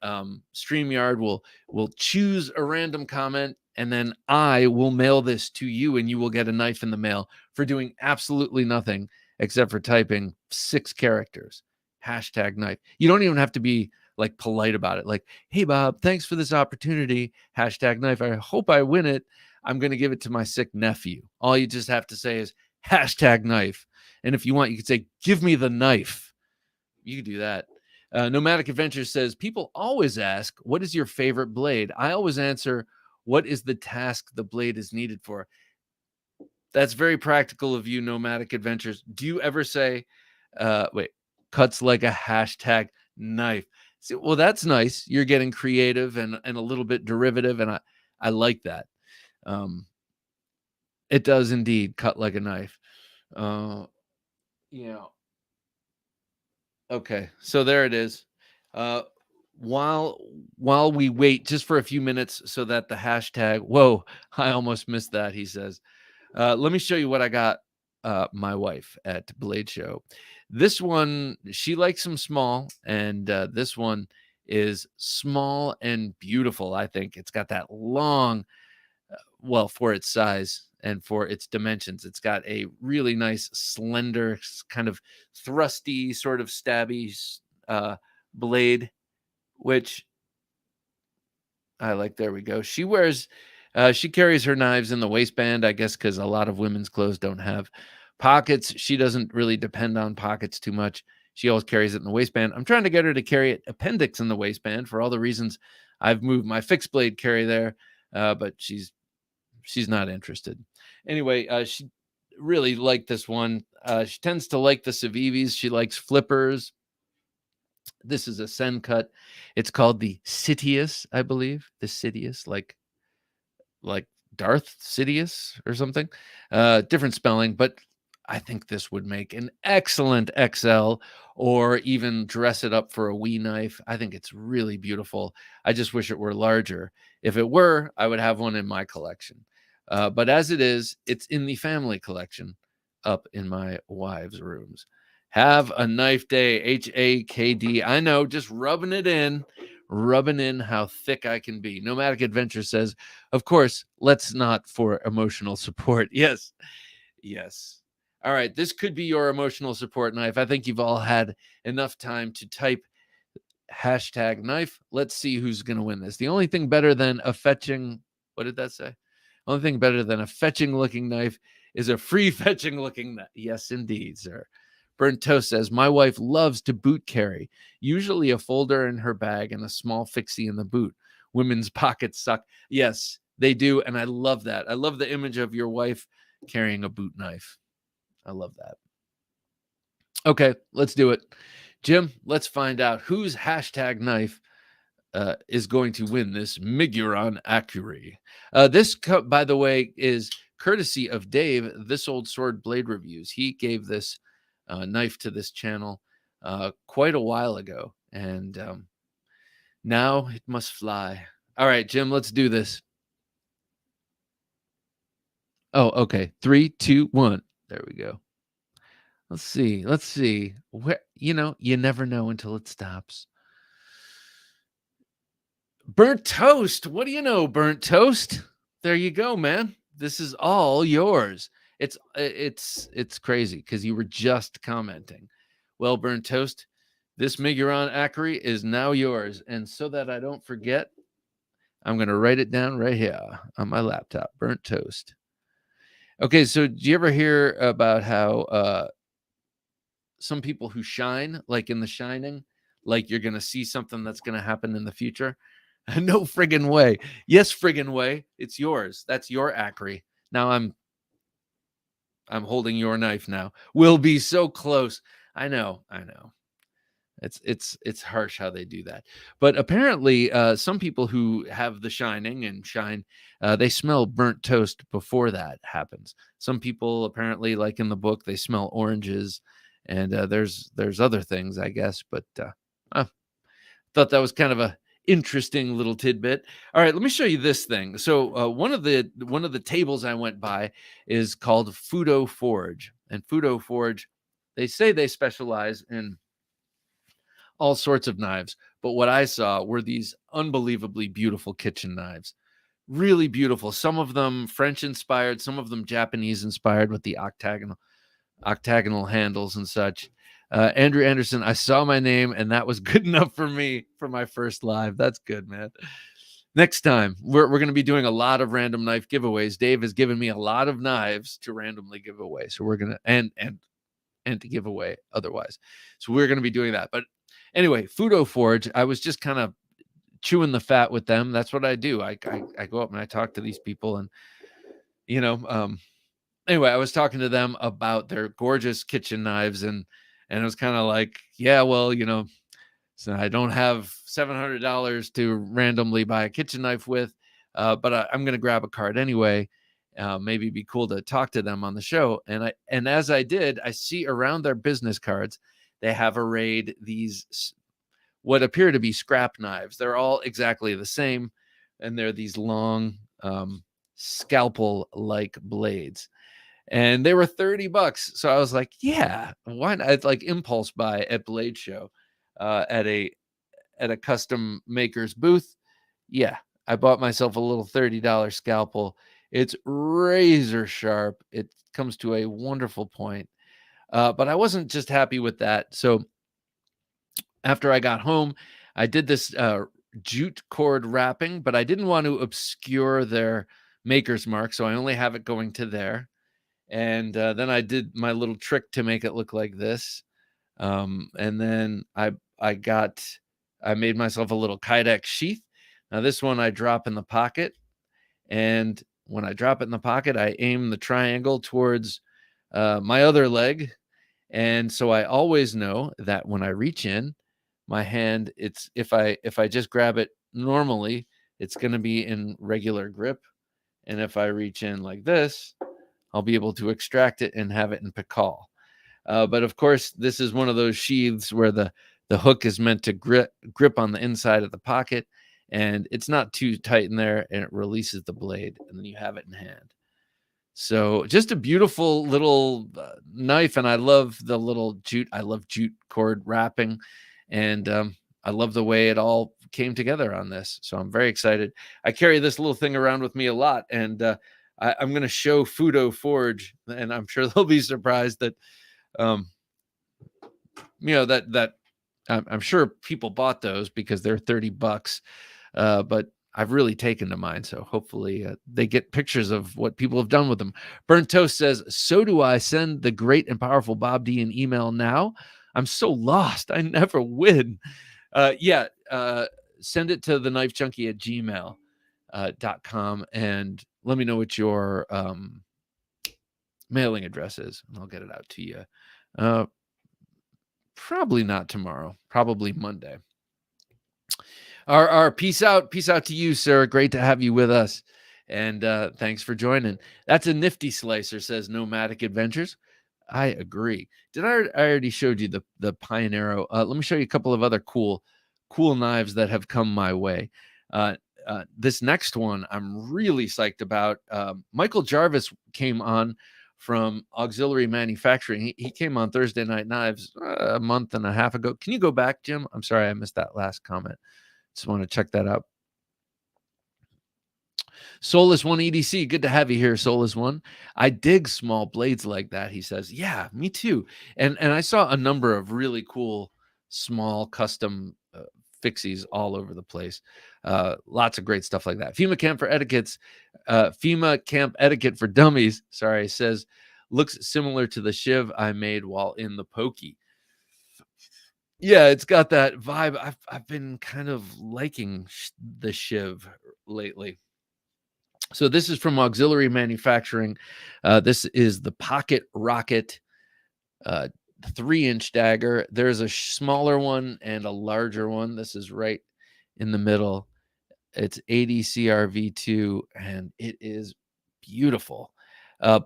StreamYard will choose a random comment, and then I will mail this to you, and you will get a knife in the mail for doing absolutely nothing except for typing 6 characters. Hashtag knife. You don't even have to be like polite about it. Like, hey Bob, thanks for this opportunity. Hashtag knife. I hope I win it. I'm going to give it to my sick nephew. All you just have to say is hashtag knife. And if you want, you could say, give me the knife. You can do that. Nomadic Adventure says, people always ask, what is your favorite blade? I always answer, what is the task the blade is needed for? That's very practical of you, Nomadic Adventures. Do you ever say, wait, cuts like a hashtag knife? See, well, that's nice. You're getting creative and a little bit derivative, and I like that. It does indeed cut like a knife. Yeah. Okay, so there it is. Uh, while we wait just for a few minutes so that the hashtag, whoa, I almost missed that, he says. Let me show you what I got my wife at Blade Show. This one, she likes them small, and this one is small and beautiful, I think. It's got that long, well, for its size and for its dimensions, it's got a really nice, slender, kind of thrusty, sort of stabby blade, which I like. There we go. She wears, she carries her knives in the waistband, I guess, because a lot of women's clothes don't have pockets. She doesn't really depend on pockets too much. She always carries it in the waistband. I'm trying to get her to carry it appendix in the waistband for all the reasons I've moved my fixed blade carry there, but she's not interested. Anyway, she really liked this one. She tends to like the Civivis. She likes flippers. This is a Sen cut. It's called the Sidious, I believe. The Sidious, like Darth Sidious or something. Different spelling, but I think this would make an excellent XL, or even dress it up for a Wii knife. I think it's really beautiful. I just wish it were larger. If it were, I would have one in my collection. But as it is, it's in the family collection up in my wife's rooms. Have a knife day, HAKD. I know, just rubbing in how thick I can be. Nomadic Adventure says, of course, let's not for emotional support. Yes. Yes. All right. This could be your emotional support knife. I think you've all had enough time to type hashtag knife. Let's see who's going to win this. The only thing better than a fetching, what did that say? Only thing better than a fetching looking knife is a free fetching looking knife. Yes, indeed, sir. Burnt Toast says, my wife loves to boot carry, usually a folder in her bag and a small fixie in the boot. Women's pockets suck. Yes, they do. And I love that. I love the image of your wife carrying a boot knife. I love that. Okay, let's do it. Jim, let's find out whose hashtag knife is going to win this Miguron Acuri. This, by the way, is courtesy of Dave, This Old Sword Blade Reviews. He gave this knife to this channel quite a while ago, and now it must fly. All right, Jim, let's do this. Oh, okay. 3, 2, 1. There we go. Let's see. Where, you never know until it stops. Burnt Toast. What do you know, Burnt Toast? There you go, man. This is all yours. It's crazy because you were just commenting. Well, Burnt Toast, this Miguron Ackery is now yours. And so that I don't forget, I'm going to write it down right here on my laptop. Burnt Toast. Okay, so do you ever hear about how some people who shine, like in The Shining, like you're going to see something that's going to happen in the future? No friggin' way. Yes, friggin' way. It's yours. That's your Ackery. Now I'm holding your knife now. We'll be so close. I know. It's harsh how they do that. But apparently, some people who have The Shining and shine, they smell burnt toast before that happens. Some people apparently, like in the book, they smell oranges, and there's other things, I guess. But I thought that was kind of a interesting little tidbit. All right, let me show you this thing. So one of the tables I went by is called Fudo Forge, and Fudo Forge, they say they specialize in all sorts of knives, but what I saw were these unbelievably beautiful kitchen knives. Really beautiful. Some of them French inspired, some of them Japanese inspired with the octagonal handles and such. Andrew Anderson, I saw my name and that was good enough for me for my first live. That's good, man. Next time, we're going to be doing a lot of random knife giveaways. Dave has given me a lot of knives to randomly give away. So we're going to, and to give away otherwise. So we're going to be doing that. But anyway, Fudo Forge, I was just kind of chewing the fat with them. That's what I do. I go up and I talk to these people, and anyway, I was talking to them about their gorgeous kitchen knives, and it was kind of like, yeah, well, so I don't have $700 to randomly buy a kitchen knife with, but I'm going to grab a card anyway. Maybe it'd be cool to talk to them on the show. And as I did, I see around their business cards, they have arrayed these what appear to be scrap knives. They're all exactly the same, and they're these long scalpel-like blades. And they were $30. So I was like, yeah, why not? I'd like impulse buy at Blade Show at a custom maker's booth. Yeah, I bought myself a little $30 scalpel. It's razor sharp. It comes to a wonderful point. But I wasn't just happy with that. So after I got home, I did this jute cord wrapping, but I didn't want to obscure their maker's mark. So I only have it going to there. And then I did my little trick to make it look like this. And then I made myself a little Kydex sheath. Now this one I drop in the pocket, and when I drop it in the pocket, I aim the triangle towards my other leg. And so I always know that when I reach in, my hand, it's if I just grab it normally, it's going to be in regular grip. And if I reach in like this, I'll be able to extract it and have it in Pikal. But of course, this is one of those sheaths where the hook is meant to grip on the inside of the pocket, and it's not too tight in there, and it releases the blade, and then you have it in hand. So just a beautiful little knife, and I love the little jute. I love jute cord wrapping, and I love the way it all came together on this. So I'm very excited. I carry this little thing around with me a lot, and I'm going to show Fudo Forge, and I'm sure they'll be surprised that, that I'm sure people bought those because they're $30, but I've really taken to mine. So hopefully they get pictures of what people have done with them. Burnt Toast says, so do I. Send the great and powerful Bob D an email now. I'm so lost. I never win. Send it to thenifejunkie@gmail.com and let me know what your mailing address is, and I'll get it out to you. Probably not tomorrow, probably Monday. Our peace out to you, sir. Great to have you with us, and thanks for joining. That's a nifty slicer, says Nomadic Adventures. I agree. I already showed you the Pioneero. Let me show you a couple of other cool knives that have come my way. This next one I'm really psyched about. Michael Jarvis came on from Auxiliary Manufacturing. He came on Thursday Night Knives a month and a half ago. Can you go back, Jim? I'm sorry I missed that last comment. Just want to check that out. Soulless One EDC, good to have you here, Soulless One. I dig small blades like that, he says. Yeah, me too. And I saw a number of really cool small custom fixies all over the place. Lots of great stuff like that. FEMA Camp Etiquette for Dummies, sorry, says looks similar to the shiv I made while in the pokey. Yeah, it's got that vibe. I've been kind of liking the shiv lately. So this is from Auxiliary Manufacturing. This is the Pocket Rocket 3-inch dagger. There's a smaller one and a larger one. This is right in the middle. It's 80 CRV2, and it is beautiful.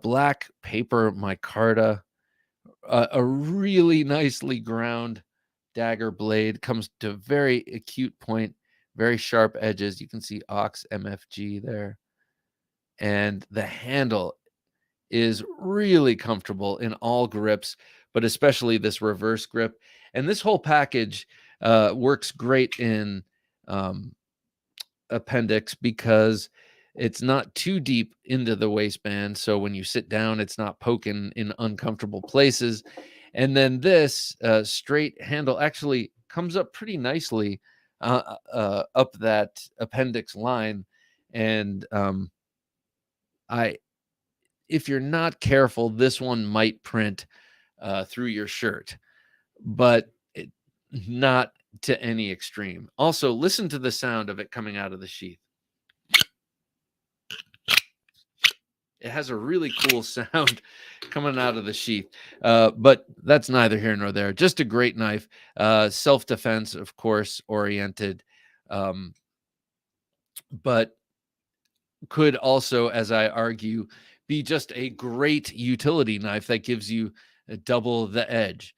Black paper micarta, a really nicely ground dagger blade. Comes to very acute point, very sharp edges. You can see Ox MFG there. And the handle is really comfortable in all grips, but especially this reverse grip. And this whole package works great in appendix because it's not too deep into the waistband. So when you sit down, it's not poking in uncomfortable places. And then this straight handle actually comes up pretty nicely up that appendix line. And if you're not careful, this one might print through your shirt, but not to any extreme. Also, listen to the sound of it coming out of the sheath. It has a really cool sound coming out of the sheath, but that's neither here nor there. Just a great knife, self-defense, of course, oriented, but could also, as I argue, be just a great utility knife that gives you double the edge.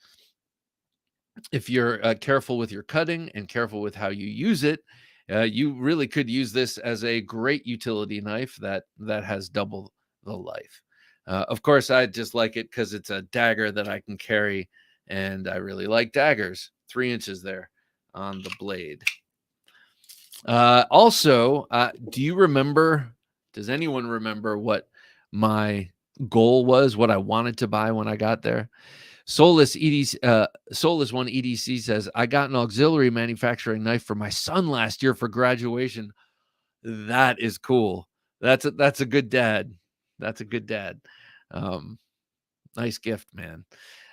If you're careful with your cutting and careful with how you use it, you really could use this as a great utility knife that has double the life. Of course, I just like it because it's a dagger that I can carry, and I really like daggers. 3 inches there on the blade. Also, does anyone remember what my goal was, what I wanted to buy when I got there? Soulless One EDC says, I got an auxiliary manufacturing knife for my son last year for graduation. That is cool. That's a good dad. That's a good dad. Nice gift, man.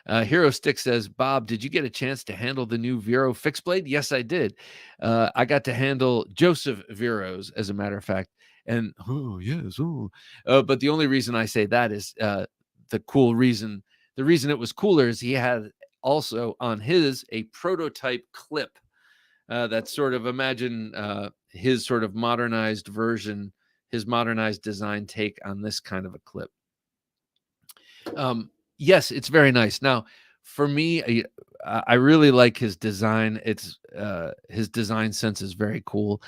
Hero Stick says, Bob, did you get a chance to handle the new Vero fixed blade? Yes, I did. I got to handle Joseph Vero's, as a matter of fact. And but the only reason I say that is the reason it was cooler is he had also on his a prototype clip that sort of, imagine his sort of modernized version, his modernized design take on this kind of a clip. Yes, it's very nice. Now, for me, I really like his design. It's his design sense is very cool.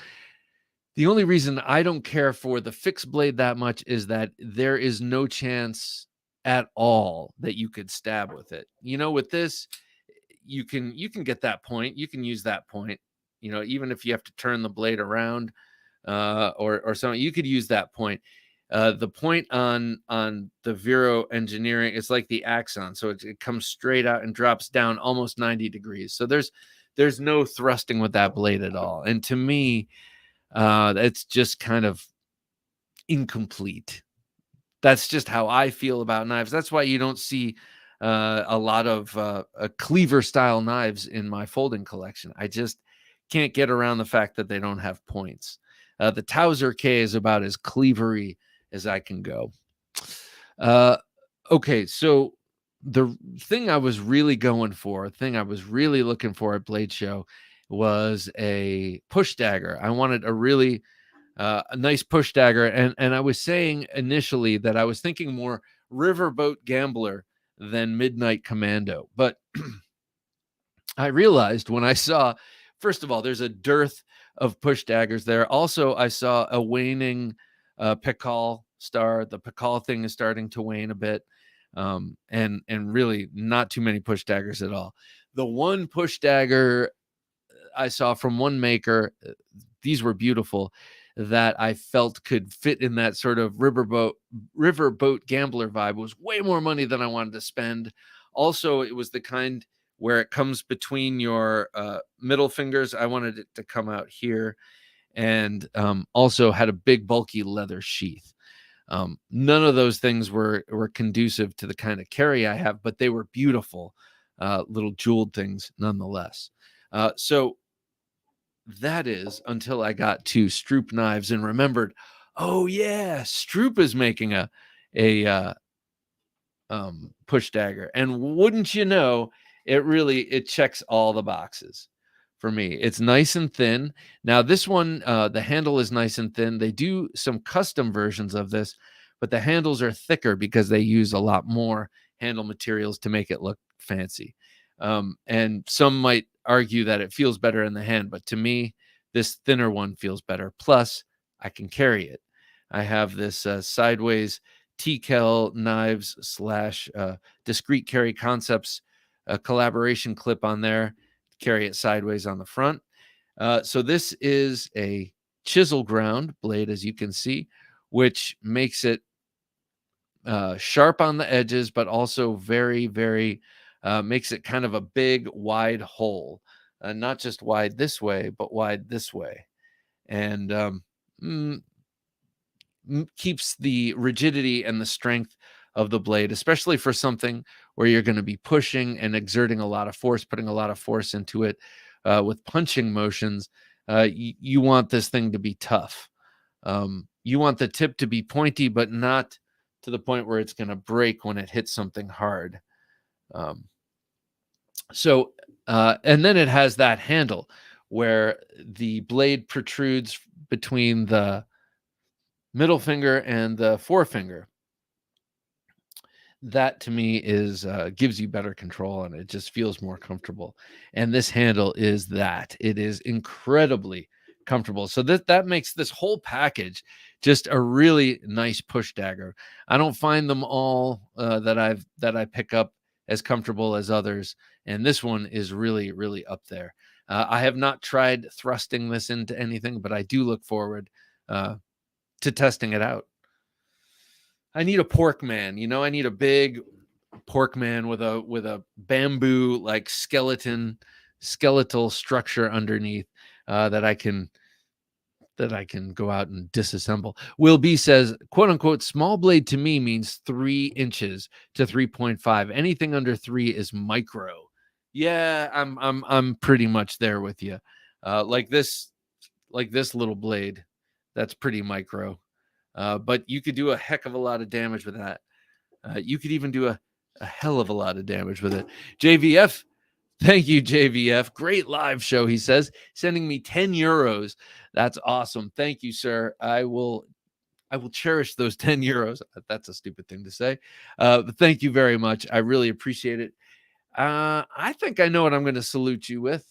The only reason I don't care for the fixed blade that much is that there is no chance at all that you could stab with it. With this, you can get that point. You can use that point. Even if you have to turn the blade around or something, you could use that point. The point on the Vero engineering, it's like the axon, so it comes straight out and drops down almost 90 degrees. So there's no thrusting with that blade at all. And to me, it's just kind of incomplete. That's just how I feel about knives. That's why you don't see a lot of cleaver style knives in my folding collection. I just can't get around the fact that they don't have points. The Towser K is about as cleavery as I can go. Okay, so the thing I was really going for, I was really looking for at Blade Show was a push dagger. I wanted a nice push dagger, and I was saying initially that I was thinking more Riverboat Gambler than Midnight Commando, but I realized when I saw, first of all, there's a dearth of push daggers there. Also, I saw a waning Pikal star. The Pikal thing is starting to wane a bit, and really not too many push daggers at all. The one push dagger I saw from one maker, these were beautiful. that I felt could fit in that sort of riverboat gambler vibe. It was way more money than I wanted to spend. Also, it was the kind where it comes between your middle fingers. I wanted it to come out here, and also had a big bulky leather sheath. None of those things were conducive to the kind of carry I have, but they were beautiful little jeweled things nonetheless. So that is until I got to Stroop Knives and remembered, oh yeah, Stroop is making a push dagger, and wouldn't you know, it checks all the boxes for me. It's nice and thin. Now this one, the handle is nice and thin. They do some custom versions of this, but the handles are thicker because they use a lot more handle materials to make it look fancy. And some might argue that it feels better in the hand, but to me, this thinner one feels better. Plus, I can carry it. I have this sideways TKL Knives slash Discreet Carry Concepts collaboration clip on there. Carry it sideways on the front. So this is a chisel ground blade, as you can see, which makes it sharp on the edges, but also very, very makes it kind of a big, wide hole. Not just wide this way, but wide this way. And keeps the rigidity and the strength of the blade, especially for something where you're going to be pushing and exerting a lot of force, putting a lot of force into it with punching motions. You want this thing to be tough. You want the tip to be pointy, but not to the point where it's going to break when it hits something hard. And then it has that handle where the blade protrudes between the middle finger and the forefinger. That to me is gives you better control, and it just feels more comfortable. And this handle is that. It is incredibly comfortable. So that makes this whole package just a really nice push dagger. I don't find them all that I pick up as comfortable as others, and this one is really, really up there. I have not tried thrusting this into anything, but I do look forward to testing it out. I need a pork man, I need a big pork man with a bamboo like skeletal structure underneath that I can go out and disassemble. Will B says, quote unquote, small blade to me means 3 inches to 3.5. Anything under 3 is micro. Yeah, I'm pretty much there with you. Like this little blade, that's pretty micro. But you could do a heck of a lot of damage with that. You could even do a hell of a lot of damage with it. JVF, thank you, JVF. Great live show, he says, sending me 10 euros. That's awesome. Thank you, sir. I will cherish those 10 euros. That's a stupid thing to say. But thank you very much. I really appreciate it. I think I know what I'm going to salute you with.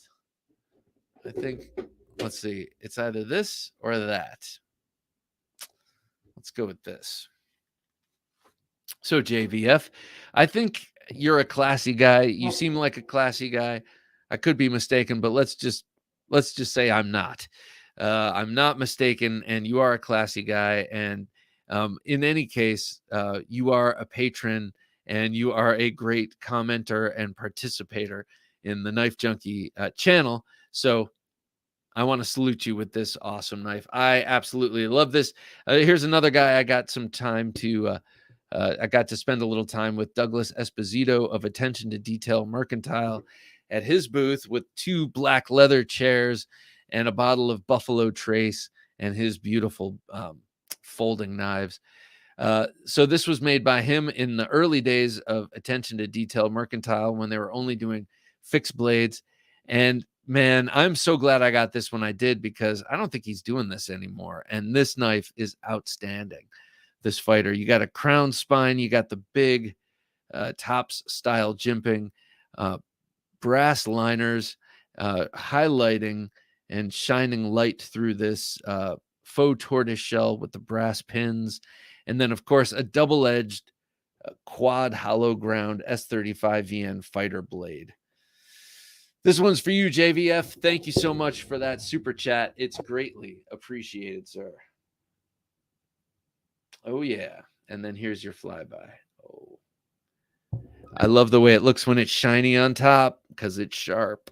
I think, let's see, it's either this or that. Let's go with this. So JVF, I think you're a classy guy. You seem like a classy guy. I could be mistaken, but let's just say I'm not. I'm not mistaken, and you are a classy guy. And in any case, you are a patron, and you are a great commenter and participator in the Knife Junkie channel. So I want to salute you with this awesome knife. I absolutely love this. Here's another guy I got some time to. I got to spend a little time with Douglas Esposito of Attention to Detail Mercantile at his booth with 2 black leather chairs and a bottle of Buffalo Trace and his beautiful folding knives. So this was made by him in the early days of Attention to Detail Mercantile when they were only doing fixed blades. And man, I'm so glad I got this when I did, because I don't think he's doing this anymore. And this knife is outstanding. This fighter, you got a crown spine, you got the big tops style jimping, brass liners, highlighting and shining light through this faux tortoise shell with the brass pins. And then, of course, a double-edged quad hollow ground S35 VN fighter blade. This one's for you, JVF. Thank you so much for that super chat. It's greatly appreciated, sir. Oh, yeah. And then here's your flyby. Oh, I love the way it looks when it's shiny on top because it's sharp.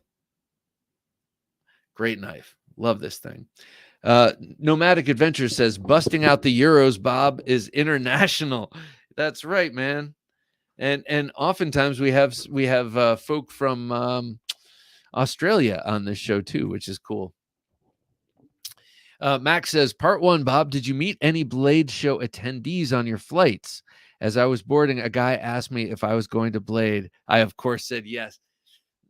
Great knife. Love this thing. Nomadic Adventure says, busting out the Euros, Bob, is international. That's right, man. And oftentimes we have folk from Australia on this show too, which is cool. Max says, part one, Bob, did you meet any Blade show attendees on your flights? As I was boarding, a guy asked me if I was going to Blade. I, of course, said yes.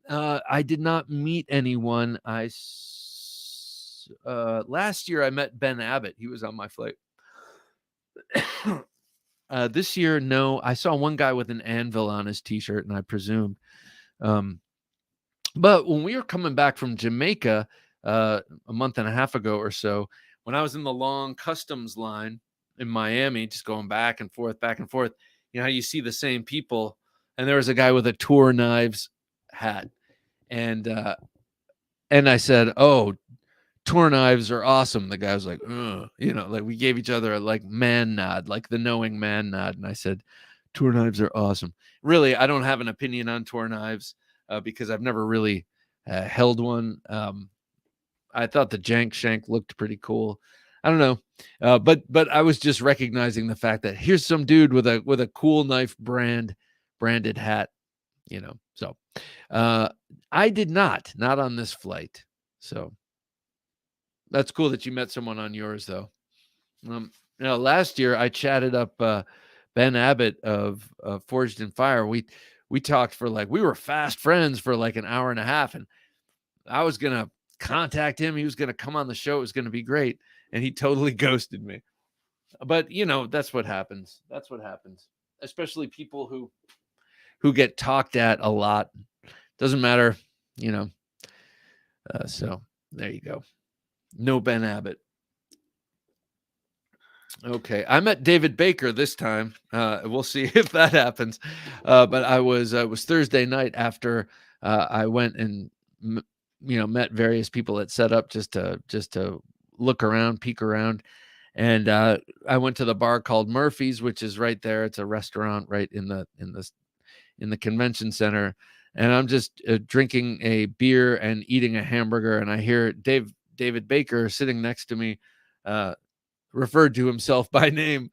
I did not meet anyone. Last year I met Ben Abbott. He was on my flight. This year, no. I saw one guy with an anvil on his t-shirt, and I presumed. But when we were coming back from Jamaica a month and a half ago or so, when I was in the long customs line in Miami, just going back and forth, you know how you see the same people, and there was a guy with a Tour Knives hat, and I said, "Oh, Tour Knives are awesome." The guy was like, ugh. You know, like we gave each other a like man nod, like the knowing man nod, and I said, "Tour Knives are awesome." Really, I don't have an opinion on Tour Knives because I've never really held one. I thought the Jank Shank looked pretty cool. I don't know, but I was just recognizing the fact that here's some dude with a cool knife branded hat, you know. So I did not on this flight. So that's cool that you met someone on yours, though. You know, last year I chatted up Ben Abbott of Forged in Fire. We talked for like, we were fast friends for like an hour and a half, and I was gonna contact him. He was gonna come on the show. It was gonna be great, and he totally ghosted me. But you know, that's what happens. That's what happens. Especially people who get talked at a lot. Doesn't matter, you know. So there you go. No Ben Abbott. Okay, I met David Baker this time. We'll see if that happens. But I was Thursday night after I went and met various people at setup just to look around, peek around, and I went to the bar called Murphy's, which is right there. It's a restaurant right in the convention center, and I'm just drinking a beer and eating a hamburger, and I hear David Baker sitting next to me. Referred to himself by name,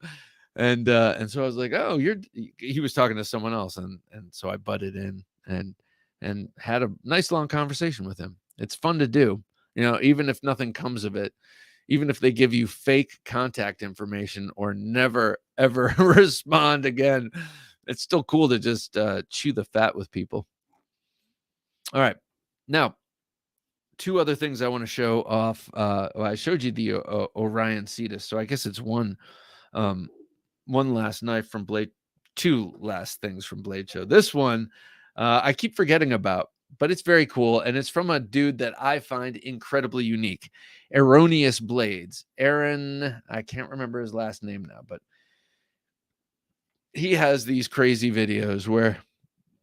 and so I was like, "Oh, he was talking to someone else," and so I butted in and had a nice long conversation with him. It's fun to do, you know, even if nothing comes of it, even if they give you fake contact information or never ever respond again. It's still cool to just chew the fat with people. All right, now, two other things I want to show off. Well, I showed you the Orion Cetus, so I guess it's one last knife from Blade, two last things from Blade Show. This one I keep forgetting about, but it's very cool, and it's from a dude that I find incredibly unique. Erroneous Blades. Aaron, I can't remember his last name now, but he has these crazy videos where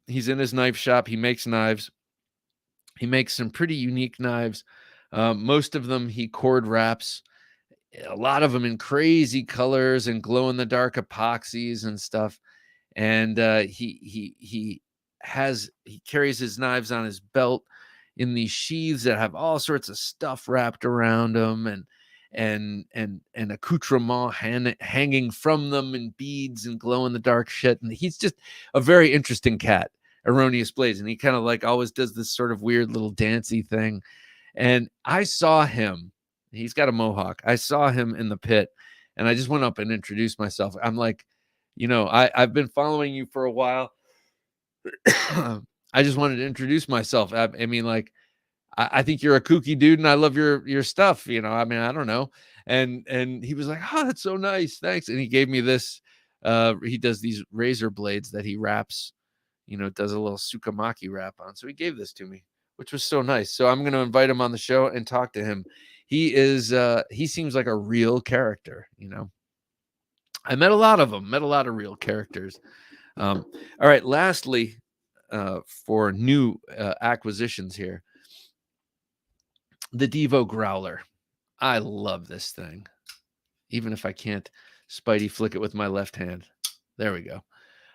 he's in his knife shop. He makes knives. He makes some pretty unique knives. Most of them he cord wraps, a lot of them in crazy colors and glow in the dark epoxies and stuff. And he carries his knives on his belt in these sheaths that have all sorts of stuff wrapped around them and accoutrement hanging from them and beads and glow in the dark shit. And he's just a very interesting cat. Erroneous Blades, and he kind of like always does this sort of weird little dancey thing. And I saw him, he's got a mohawk. I saw him in the pit, and I just went up and introduced myself. I'm like, you know, I've been following you for a while. I just wanted to introduce myself. I mean, like, I think you're a kooky dude, and I love your stuff. You know, I mean, I don't know. And he was like, "Oh, that's so nice, thanks." And he gave me this. He does these razor blades that he wraps. You know, does a little Sukamaki wrap on. So he gave this to me, which was so nice. So I'm going to invite him on the show and talk to him. He seems like a real character, you know. I met a lot of them, met a lot of real characters. All right. Lastly, for new acquisitions here. The Devo Growler. I love this thing. Even if I can't Spidey flick it with my left hand. There we go.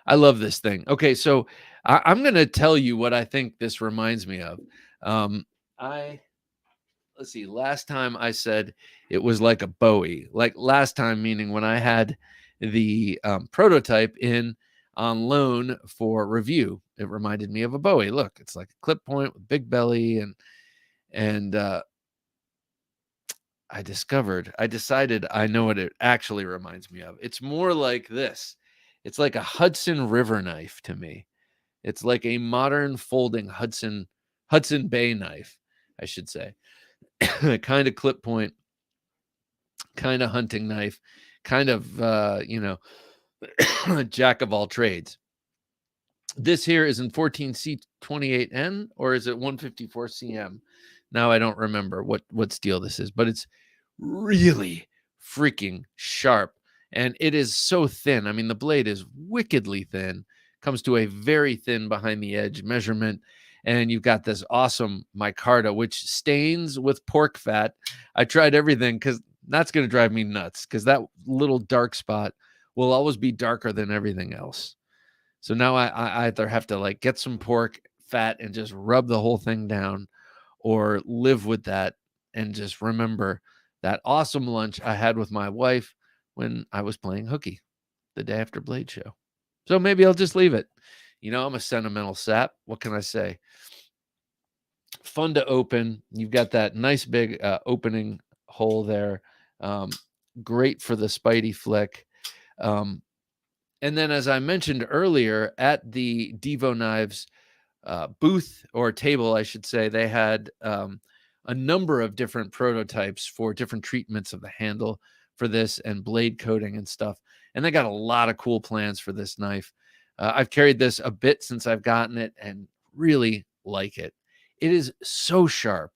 I love this thing. Okay, so I'm going to tell you what I think this reminds me of. Let's see. Last time I said it was like a Bowie. Like last time, meaning when I had the prototype in on loan for review. It reminded me of a Bowie. Look, it's like a clip point with big belly, and I decided I know what it actually reminds me of. It's more like this. It's like a Hudson River knife to me. It's like a modern folding Hudson Bay knife, I should say. Kind of clip point, kind of hunting knife, kind of jack of all trades. This here is in 14C28N, or is it 154 CM? Now I don't remember what steel this is, but it's really freaking sharp, and it is so thin. I mean, the blade is wickedly thin, comes to a very thin behind the edge measurement, and you've got this awesome micarta, which stains with pork fat. I tried everything because that's going to drive me nuts, because that little dark spot will always be darker than everything else. So now I either have to like get some pork fat and just rub the whole thing down, or live with that and just remember that awesome lunch I had with my wife when I was playing hooky the day after Blade Show. So maybe I'll just leave it. You know, I'm a sentimental sap. What can I say? Fun to open. You've got that nice big opening hole there. Great for the Spidey flick. And then, as I mentioned earlier, at the Devo Knives booth, or table, I should say, they had a number of different prototypes for different treatments of the handle for this, and blade coating and stuff. And they got a lot of cool plans for this knife. I've carried this a bit since I've gotten it and really like it. It is so sharp.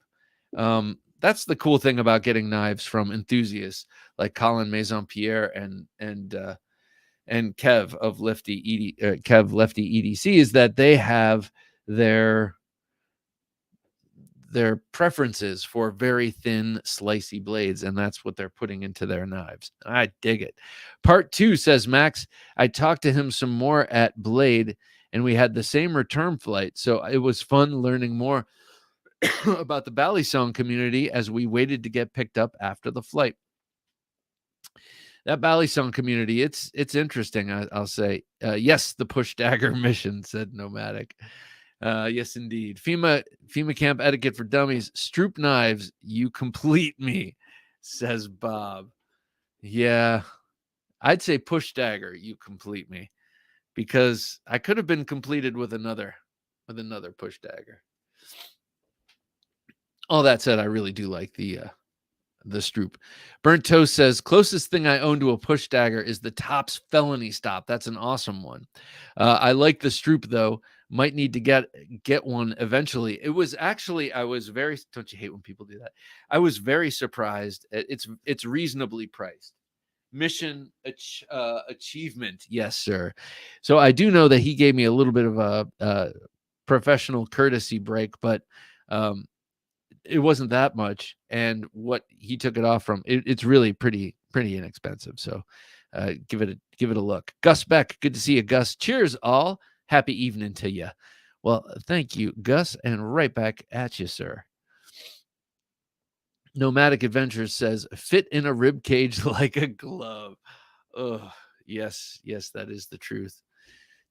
That's the cool thing about getting knives from enthusiasts like Colin Maison-Pierre and Kev of Kev Lefty EDC, is that they have their preferences for very thin, slicey blades, and that's what they're putting into their knives. I dig it. Part 2 says, Max, I talked to him some more at Blade, and we had the same return flight, so it was fun learning more about the Balisong community as we waited to get picked up after the flight. That Balisong community, it's interesting, I'll say. Yes, the push dagger mission, said Nomadic. Yes, indeed. FEMA camp etiquette for dummies. Stroop knives, you complete me, says Bob. Yeah, I'd say push dagger, you complete me, because I could have been completed with another push dagger. All that said, I really do like the Stroop. Burnt Toast says, closest thing I own to a push dagger is the Topps Felony Stop. That's an awesome one. I like the Stroop, though. Might need to get one eventually. It was actually, I was very, don't you hate when people do that? I was very surprised. It's reasonably priced. Mission achievement. Yes, sir. So I do know that he gave me a little bit of a professional courtesy break, but it wasn't that much, and what he took it off from, it's really pretty inexpensive. So give it a look. Gus Beck, good to see you, Gus. Cheers, all. Happy evening to you. Well, thank you, Gus, and right back at you, sir. Nomadic Adventures says, fit in a rib cage like a glove. Oh, yes, that is the truth.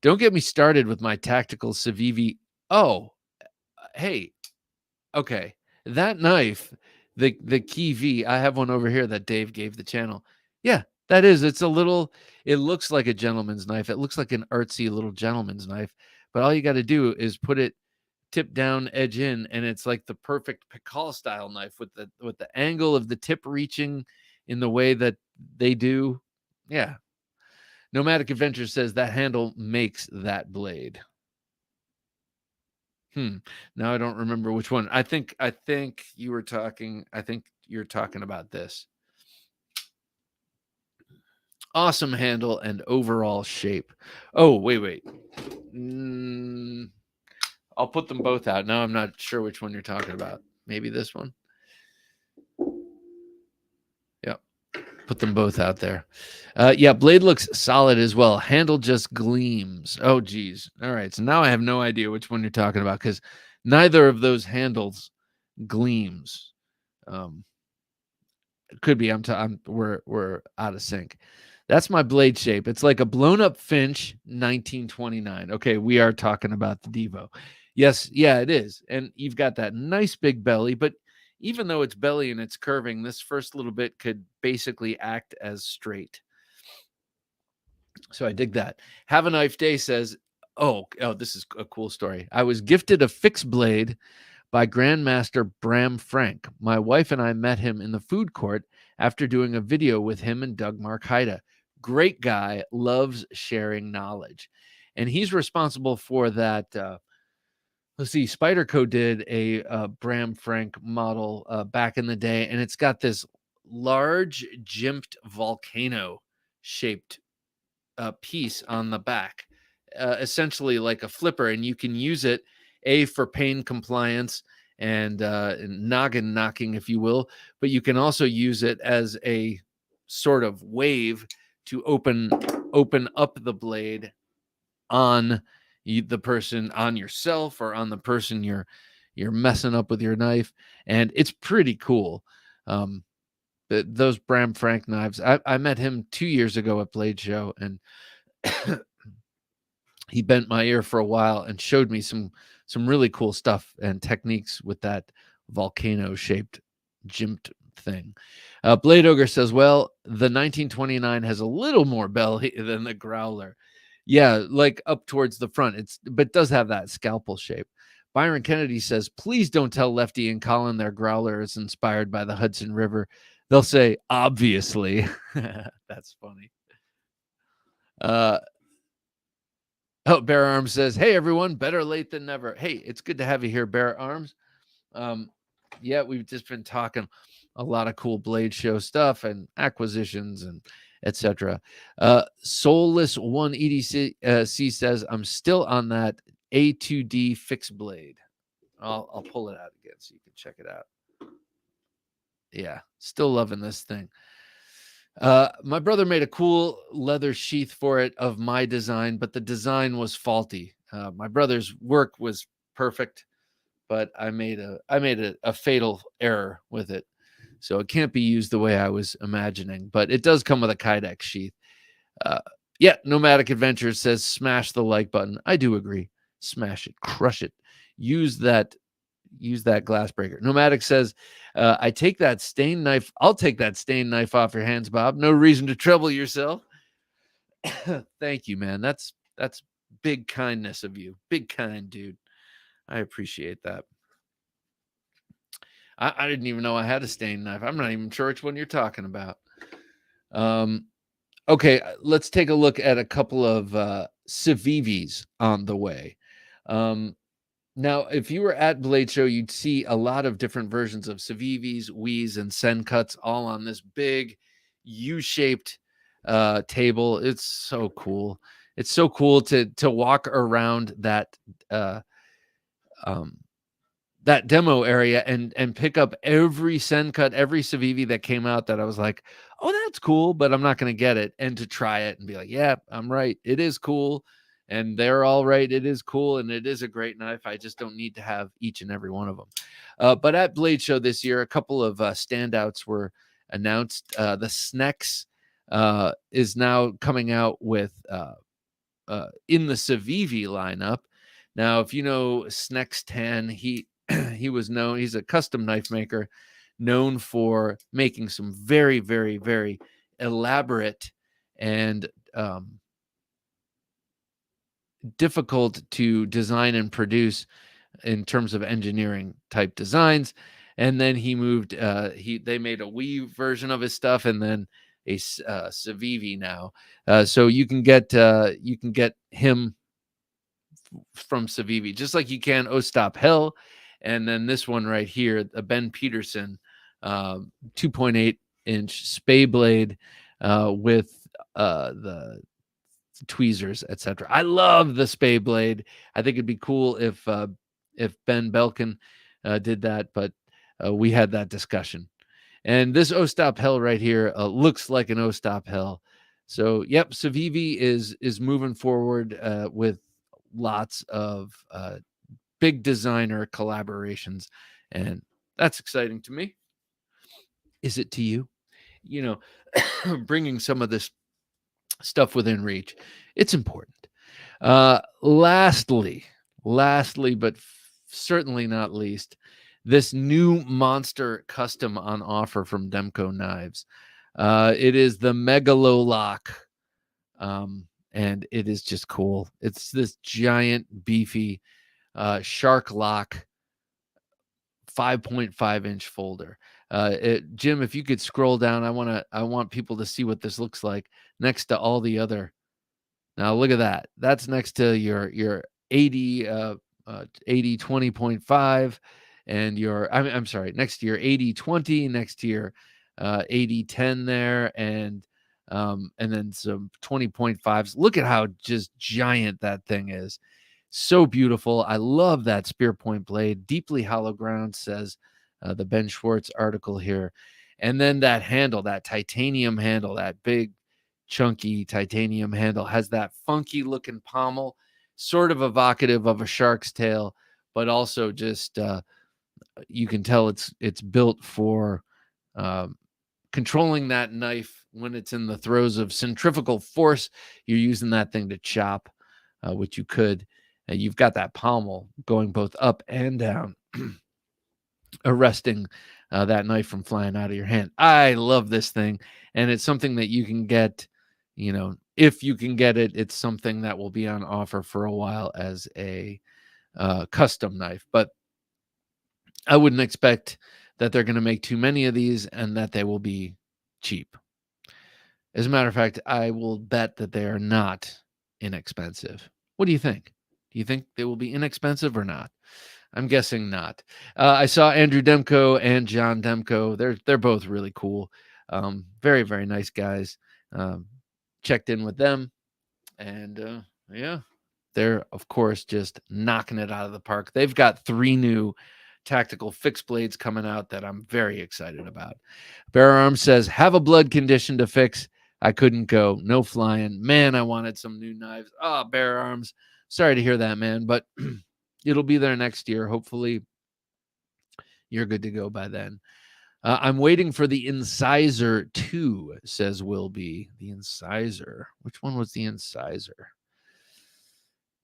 Don't get me started with my tactical Civivi. Oh, hey, okay. That knife, the Key V, I have one over here that Dave gave the channel. Yeah, that is. It's a little, it looks like a gentleman's knife. It looks like an artsy little gentleman's knife, but all you got to do is put it tip down, edge in, and it's like the perfect Pikal style knife with the angle of the tip reaching in the way that they do. Yeah. Nomadic Adventure says that handle makes that blade. Now I don't remember which one. I think you're talking about this. Awesome handle and overall shape. Oh, wait. I'll put them both out. Now I'm not sure which one you're talking about. Maybe this one. Yep. Put them both out there. Yeah, blade looks solid as well. Handle just gleams. Oh, geez. All right. So now I have no idea which one you're talking about because neither of those handles gleams. It could be we're out of sync. That's my blade shape. It's like a blown up Finch 1929. Okay, we are talking about the Devo. Yes, yeah, it is. And you've got that nice big belly, but even though it's belly and it's curving, this first little bit could basically act as straight. So I dig that. Have a Knife Day says, oh, this is a cool story. I was gifted a fixed blade by Grandmaster Bram Frank. My wife and I met him in the food court after doing a video with him and Doug Markida. Great guy, loves sharing knowledge. And he's responsible for that. Let's see, Spyderco did a Bram Frank model back in the day, and it's got this large jimped volcano shaped piece on the back, essentially like a flipper, and you can use it for pain compliance and noggin knocking, if you will, but you can also use it as a sort of wave to open up the blade on the person, on yourself, or on the person you're messing up with your knife, and it's pretty cool. Those Bram Frank knives, I met him 2 years ago at Blade Show, and he bent my ear for a while and showed me some really cool stuff and techniques with that volcano shaped jimped thing. Blade Ogre says, well, the 1929 has a little more belly than the Growler. Yeah, like up towards the front. But does have that scalpel shape. Byron Kennedy says, please don't tell Lefty and Colin their Growler is inspired by the Hudson River. They'll say, obviously. That's funny. Bear Arms says, hey, everyone, better late than never. Hey, it's good to have you here, Bear Arms. Yeah, we've just been talking a lot of cool Blade Show stuff and acquisitions and etc. Soulless One EDC says, I'm still on that A2D fixed blade. I'll pull it out again so you can check it out. Yeah, still loving this thing. My brother made a cool leather sheath for it of my design, but the design was faulty. My brother's work was perfect, but I made a fatal error with it. So it can't be used the way I was imagining, but it does come with a Kydex sheath. Yeah, Nomadic Adventures says, smash the like button. I do agree. Smash it, crush it. Use that glass breaker. Nomadic says, I take that stained knife. I'll take that stained knife off your hands, Bob. No reason to trouble yourself. Thank you, man. That's big kindness of you. Big kind, dude. I appreciate that. I didn't even know I had a stained knife. I'm not even sure which one you're talking about. Okay, let's take a look at a couple of Civivis on the way. Now, if you were at Blade Show, you'd see a lot of different versions of Civivis, Wies, and Sencuts all on this big U-shaped table. It's so cool. It's so cool to walk around that that demo area and pick up every Sencut, every Civivi that came out that I was like, oh, that's cool, but I'm not going to get it. And to try it and be like, yeah, I'm right. It is cool. And they're all right. It is cool. And it is a great knife. I just don't need to have each and every one of them. But at Blade Show this year, a couple of standouts were announced. The Snex is now coming out with in the Civivi lineup. Now, if you know Snex 10, he's a custom knife maker known for making some very, very, very elaborate and difficult to design and produce in terms of engineering type designs. And then he moved, they made a Wii version of his stuff and then a Civivi now. So you can get him from Civivi, just like you can Oh Stop Hell. And then this one right here, a Ben Peterson 2.8 inch Spay blade with the tweezers, etc. I love the Spay blade. I think it'd be cool if if Ben Belkin did that, but we had that discussion. And this O-Stop Hell right here looks like an O-Stop Hell. So, yep, Civivi is moving forward with lots of big designer collaborations, and that's exciting to me. Is it to you? You know, bringing some of this stuff within reach, it's important. Lastly, but certainly not least, this new monster custom on offer from DeMarco Knives. It is the Megalolock, and it is just cool. It's this giant, beefy shark lock 5.5-inch folder. Jim, if you could scroll down, I want people to see what this looks like next to all the other. Now look at that. That's next to your 80 80 20.5 and your I'm sorry, next to your 80-20, next to your 80-10 there, and then some 20.5s. Look at how just giant that thing is. So beautiful. I love that spear point blade. Deeply hollow ground, says the Ben Schwartz article here. And then that handle, that titanium handle, that big chunky titanium handle, has that funky looking pommel, sort of evocative of a shark's tail, but also just you can tell it's built for controlling that knife when it's in the throes of centrifugal force. You're using that thing to chop, which you could. You've got that pommel going both up and down, arresting that knife from flying out of your hand. I love this thing, and it's something that you can get, you know, if you can get it. It's something that will be on offer for a while as a custom knife, but I wouldn't expect that they're going to make too many of these and that they will be cheap. As a matter of fact, I will bet that they are not inexpensive. What do you think? Do you think they will be inexpensive or not? I'm guessing not. I saw Andrew DeMarco and John DeMarco. They're both really cool. Very, very nice guys. Checked in with them, and yeah, they're of course just knocking it out of the park. They've got 3 new tactical fixed blades coming out that I'm very excited about. Bear Arms says, have a blood condition to fix. I couldn't go. No flying. Man, I wanted some new knives. Oh, Bear Arms. Sorry to hear that, man, but it'll be there next year. Hopefully you're good to go by then. I'm waiting for the Incisor 2, says Will B. The Incisor. Which one was the Incisor?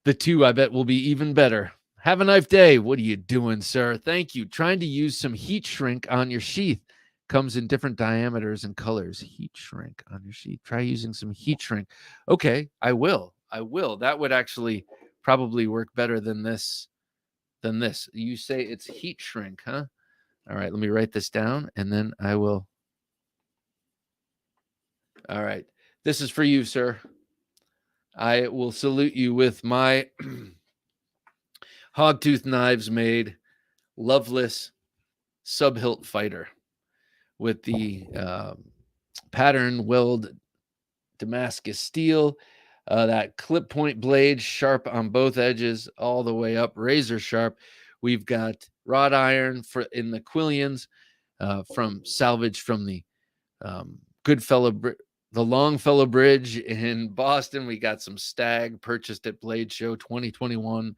The 2, I bet, will be even better. Have a knife day. What are you doing, sir? Thank you. Trying to use some heat shrink on your sheath. Comes in different diameters and colors. Heat shrink on your sheath. Try using some heat shrink. Okay, I will. That would actually probably work better than this. You say it's heat shrink, huh? All right, let me write this down and then I will. All right. This is for you, sir. I will salute you with my Hogtooth Knives made Loveless Subhilt Fighter with the pattern weld Damascus steel, that clip point blade sharp on both edges all the way up, razor sharp. We've got wrought iron in the Quillians from salvage from the the Longfellow Bridge in Boston. We got some Stag purchased at Blade Show 2021.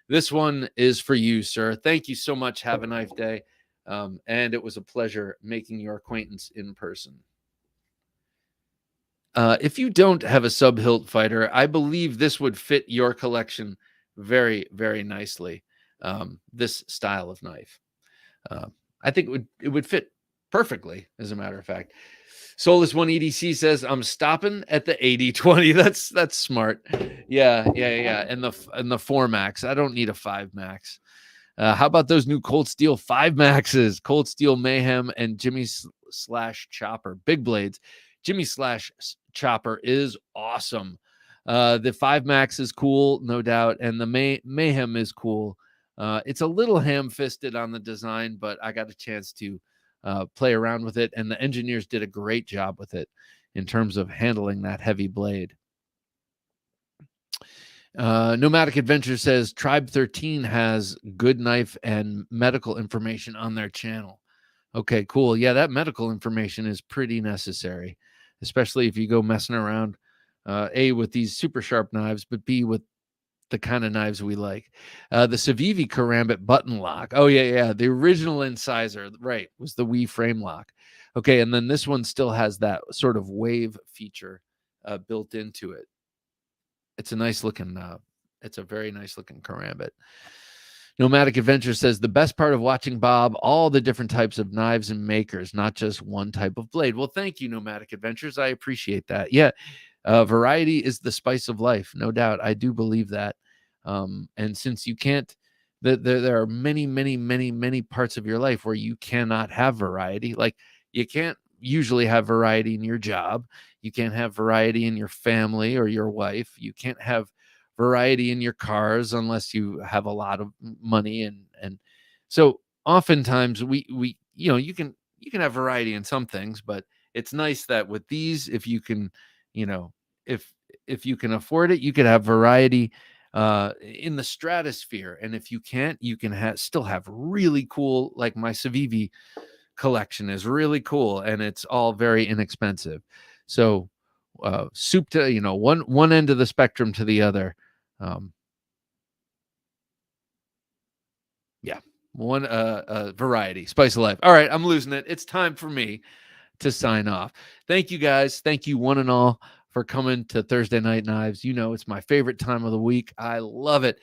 This one is for you, sir. Thank you so much. Have a nice day. And it was a pleasure making your acquaintance in person. If you don't have a sub-hilt fighter, I believe this would fit your collection very, very nicely. This style of knife. I think it would fit perfectly, as a matter of fact. Soulless 1 EDC says, I'm stopping at the 80-20. That's smart. Yeah. And the 4 max. I don't need a 5 max. How about those new Cold Steel 5 maxes? Cold Steel Mayhem and Jimmy / Chopper. Big blades. Jimmy / Chopper is awesome. The 5 max is cool, no doubt. And the Mayhem is cool. It's a little ham-fisted on the design, but I got a chance to play around with it, and the engineers did a great job with it in terms of handling that heavy blade. Nomadic Adventure says Tribe 13 has good knife and medical information on their channel. Okay, cool. Yeah, that medical information is pretty necessary, especially if you go messing around, A, with these super sharp knives, but B, with the kind of knives we like. The Civivi Karambit button lock. Oh, yeah, yeah. The original incisor, right, was the Wii frame lock. Okay, and then this one still has that sort of wave feature built into it. It's a nice looking, it's a very nice looking Karambit. Nomadic Adventure says the best part of watching Bob, all the different types of knives and makers, not just one type of blade. Well, thank you, Nomadic Adventures. I appreciate that. Yeah, variety is the spice of life, no doubt. I do believe that. And since you can't, there are many, many, many, many parts of your life where you cannot have variety. Like you can't usually have variety in your job. You can't have variety in your family or your wife. You can't have variety in your cars unless you have a lot of money, and so oftentimes we you can have variety in some things, but it's nice that with these, if you can, you know if you can afford it, you could have variety in the stratosphere, and if you can't, you can still have really cool, like my Civivi collection is really cool, and it's all very inexpensive. So soup to, one end of the spectrum to the other. um yeah, one variety, spice of life. All right, I'm losing it. It's time for me to sign off. Thank you guys, thank you one and all for coming to Thursday Night Knives. It's my favorite time of the week. I love it.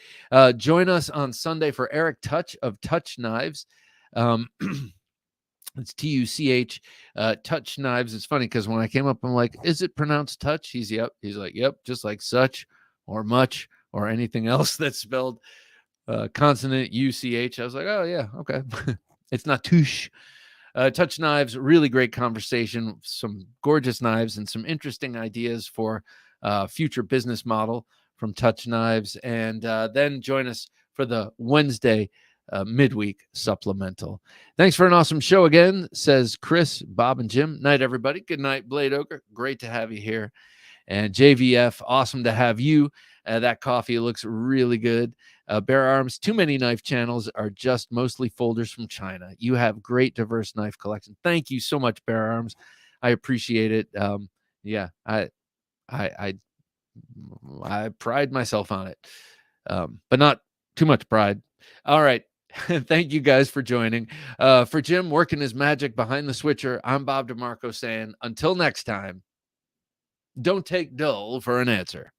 Join us on Sunday for Eric Touch of Touch Knives. um It's Tuch, Touch Knives. It's funny because when I came up, I'm like, is it pronounced touch? Yep. He's like, yep, just like such or much or anything else that's spelled consonant UCH. I was like, oh, yeah, okay. It's not touche. Touch Knives, really great conversation, some gorgeous knives and some interesting ideas for future business model from Touch Knives. And then join us for the Wednesday midweek supplemental. Thanks for an awesome show again, says Chris, Bob, and Jim. Night, everybody. Good night, Blade Ogre. Great to have you here. And JVF, awesome to have you. That coffee looks really good. Bear Arms, too many knife channels are just mostly folders from China. You have great diverse knife collection. Thank you so much, Bear Arms. I appreciate it. Yeah, I pride myself on it, but not too much pride. All right. Thank you guys for joining. For Jim working his magic behind the switcher, I'm Bob DeMarco saying, until next time, don't take dull for an answer.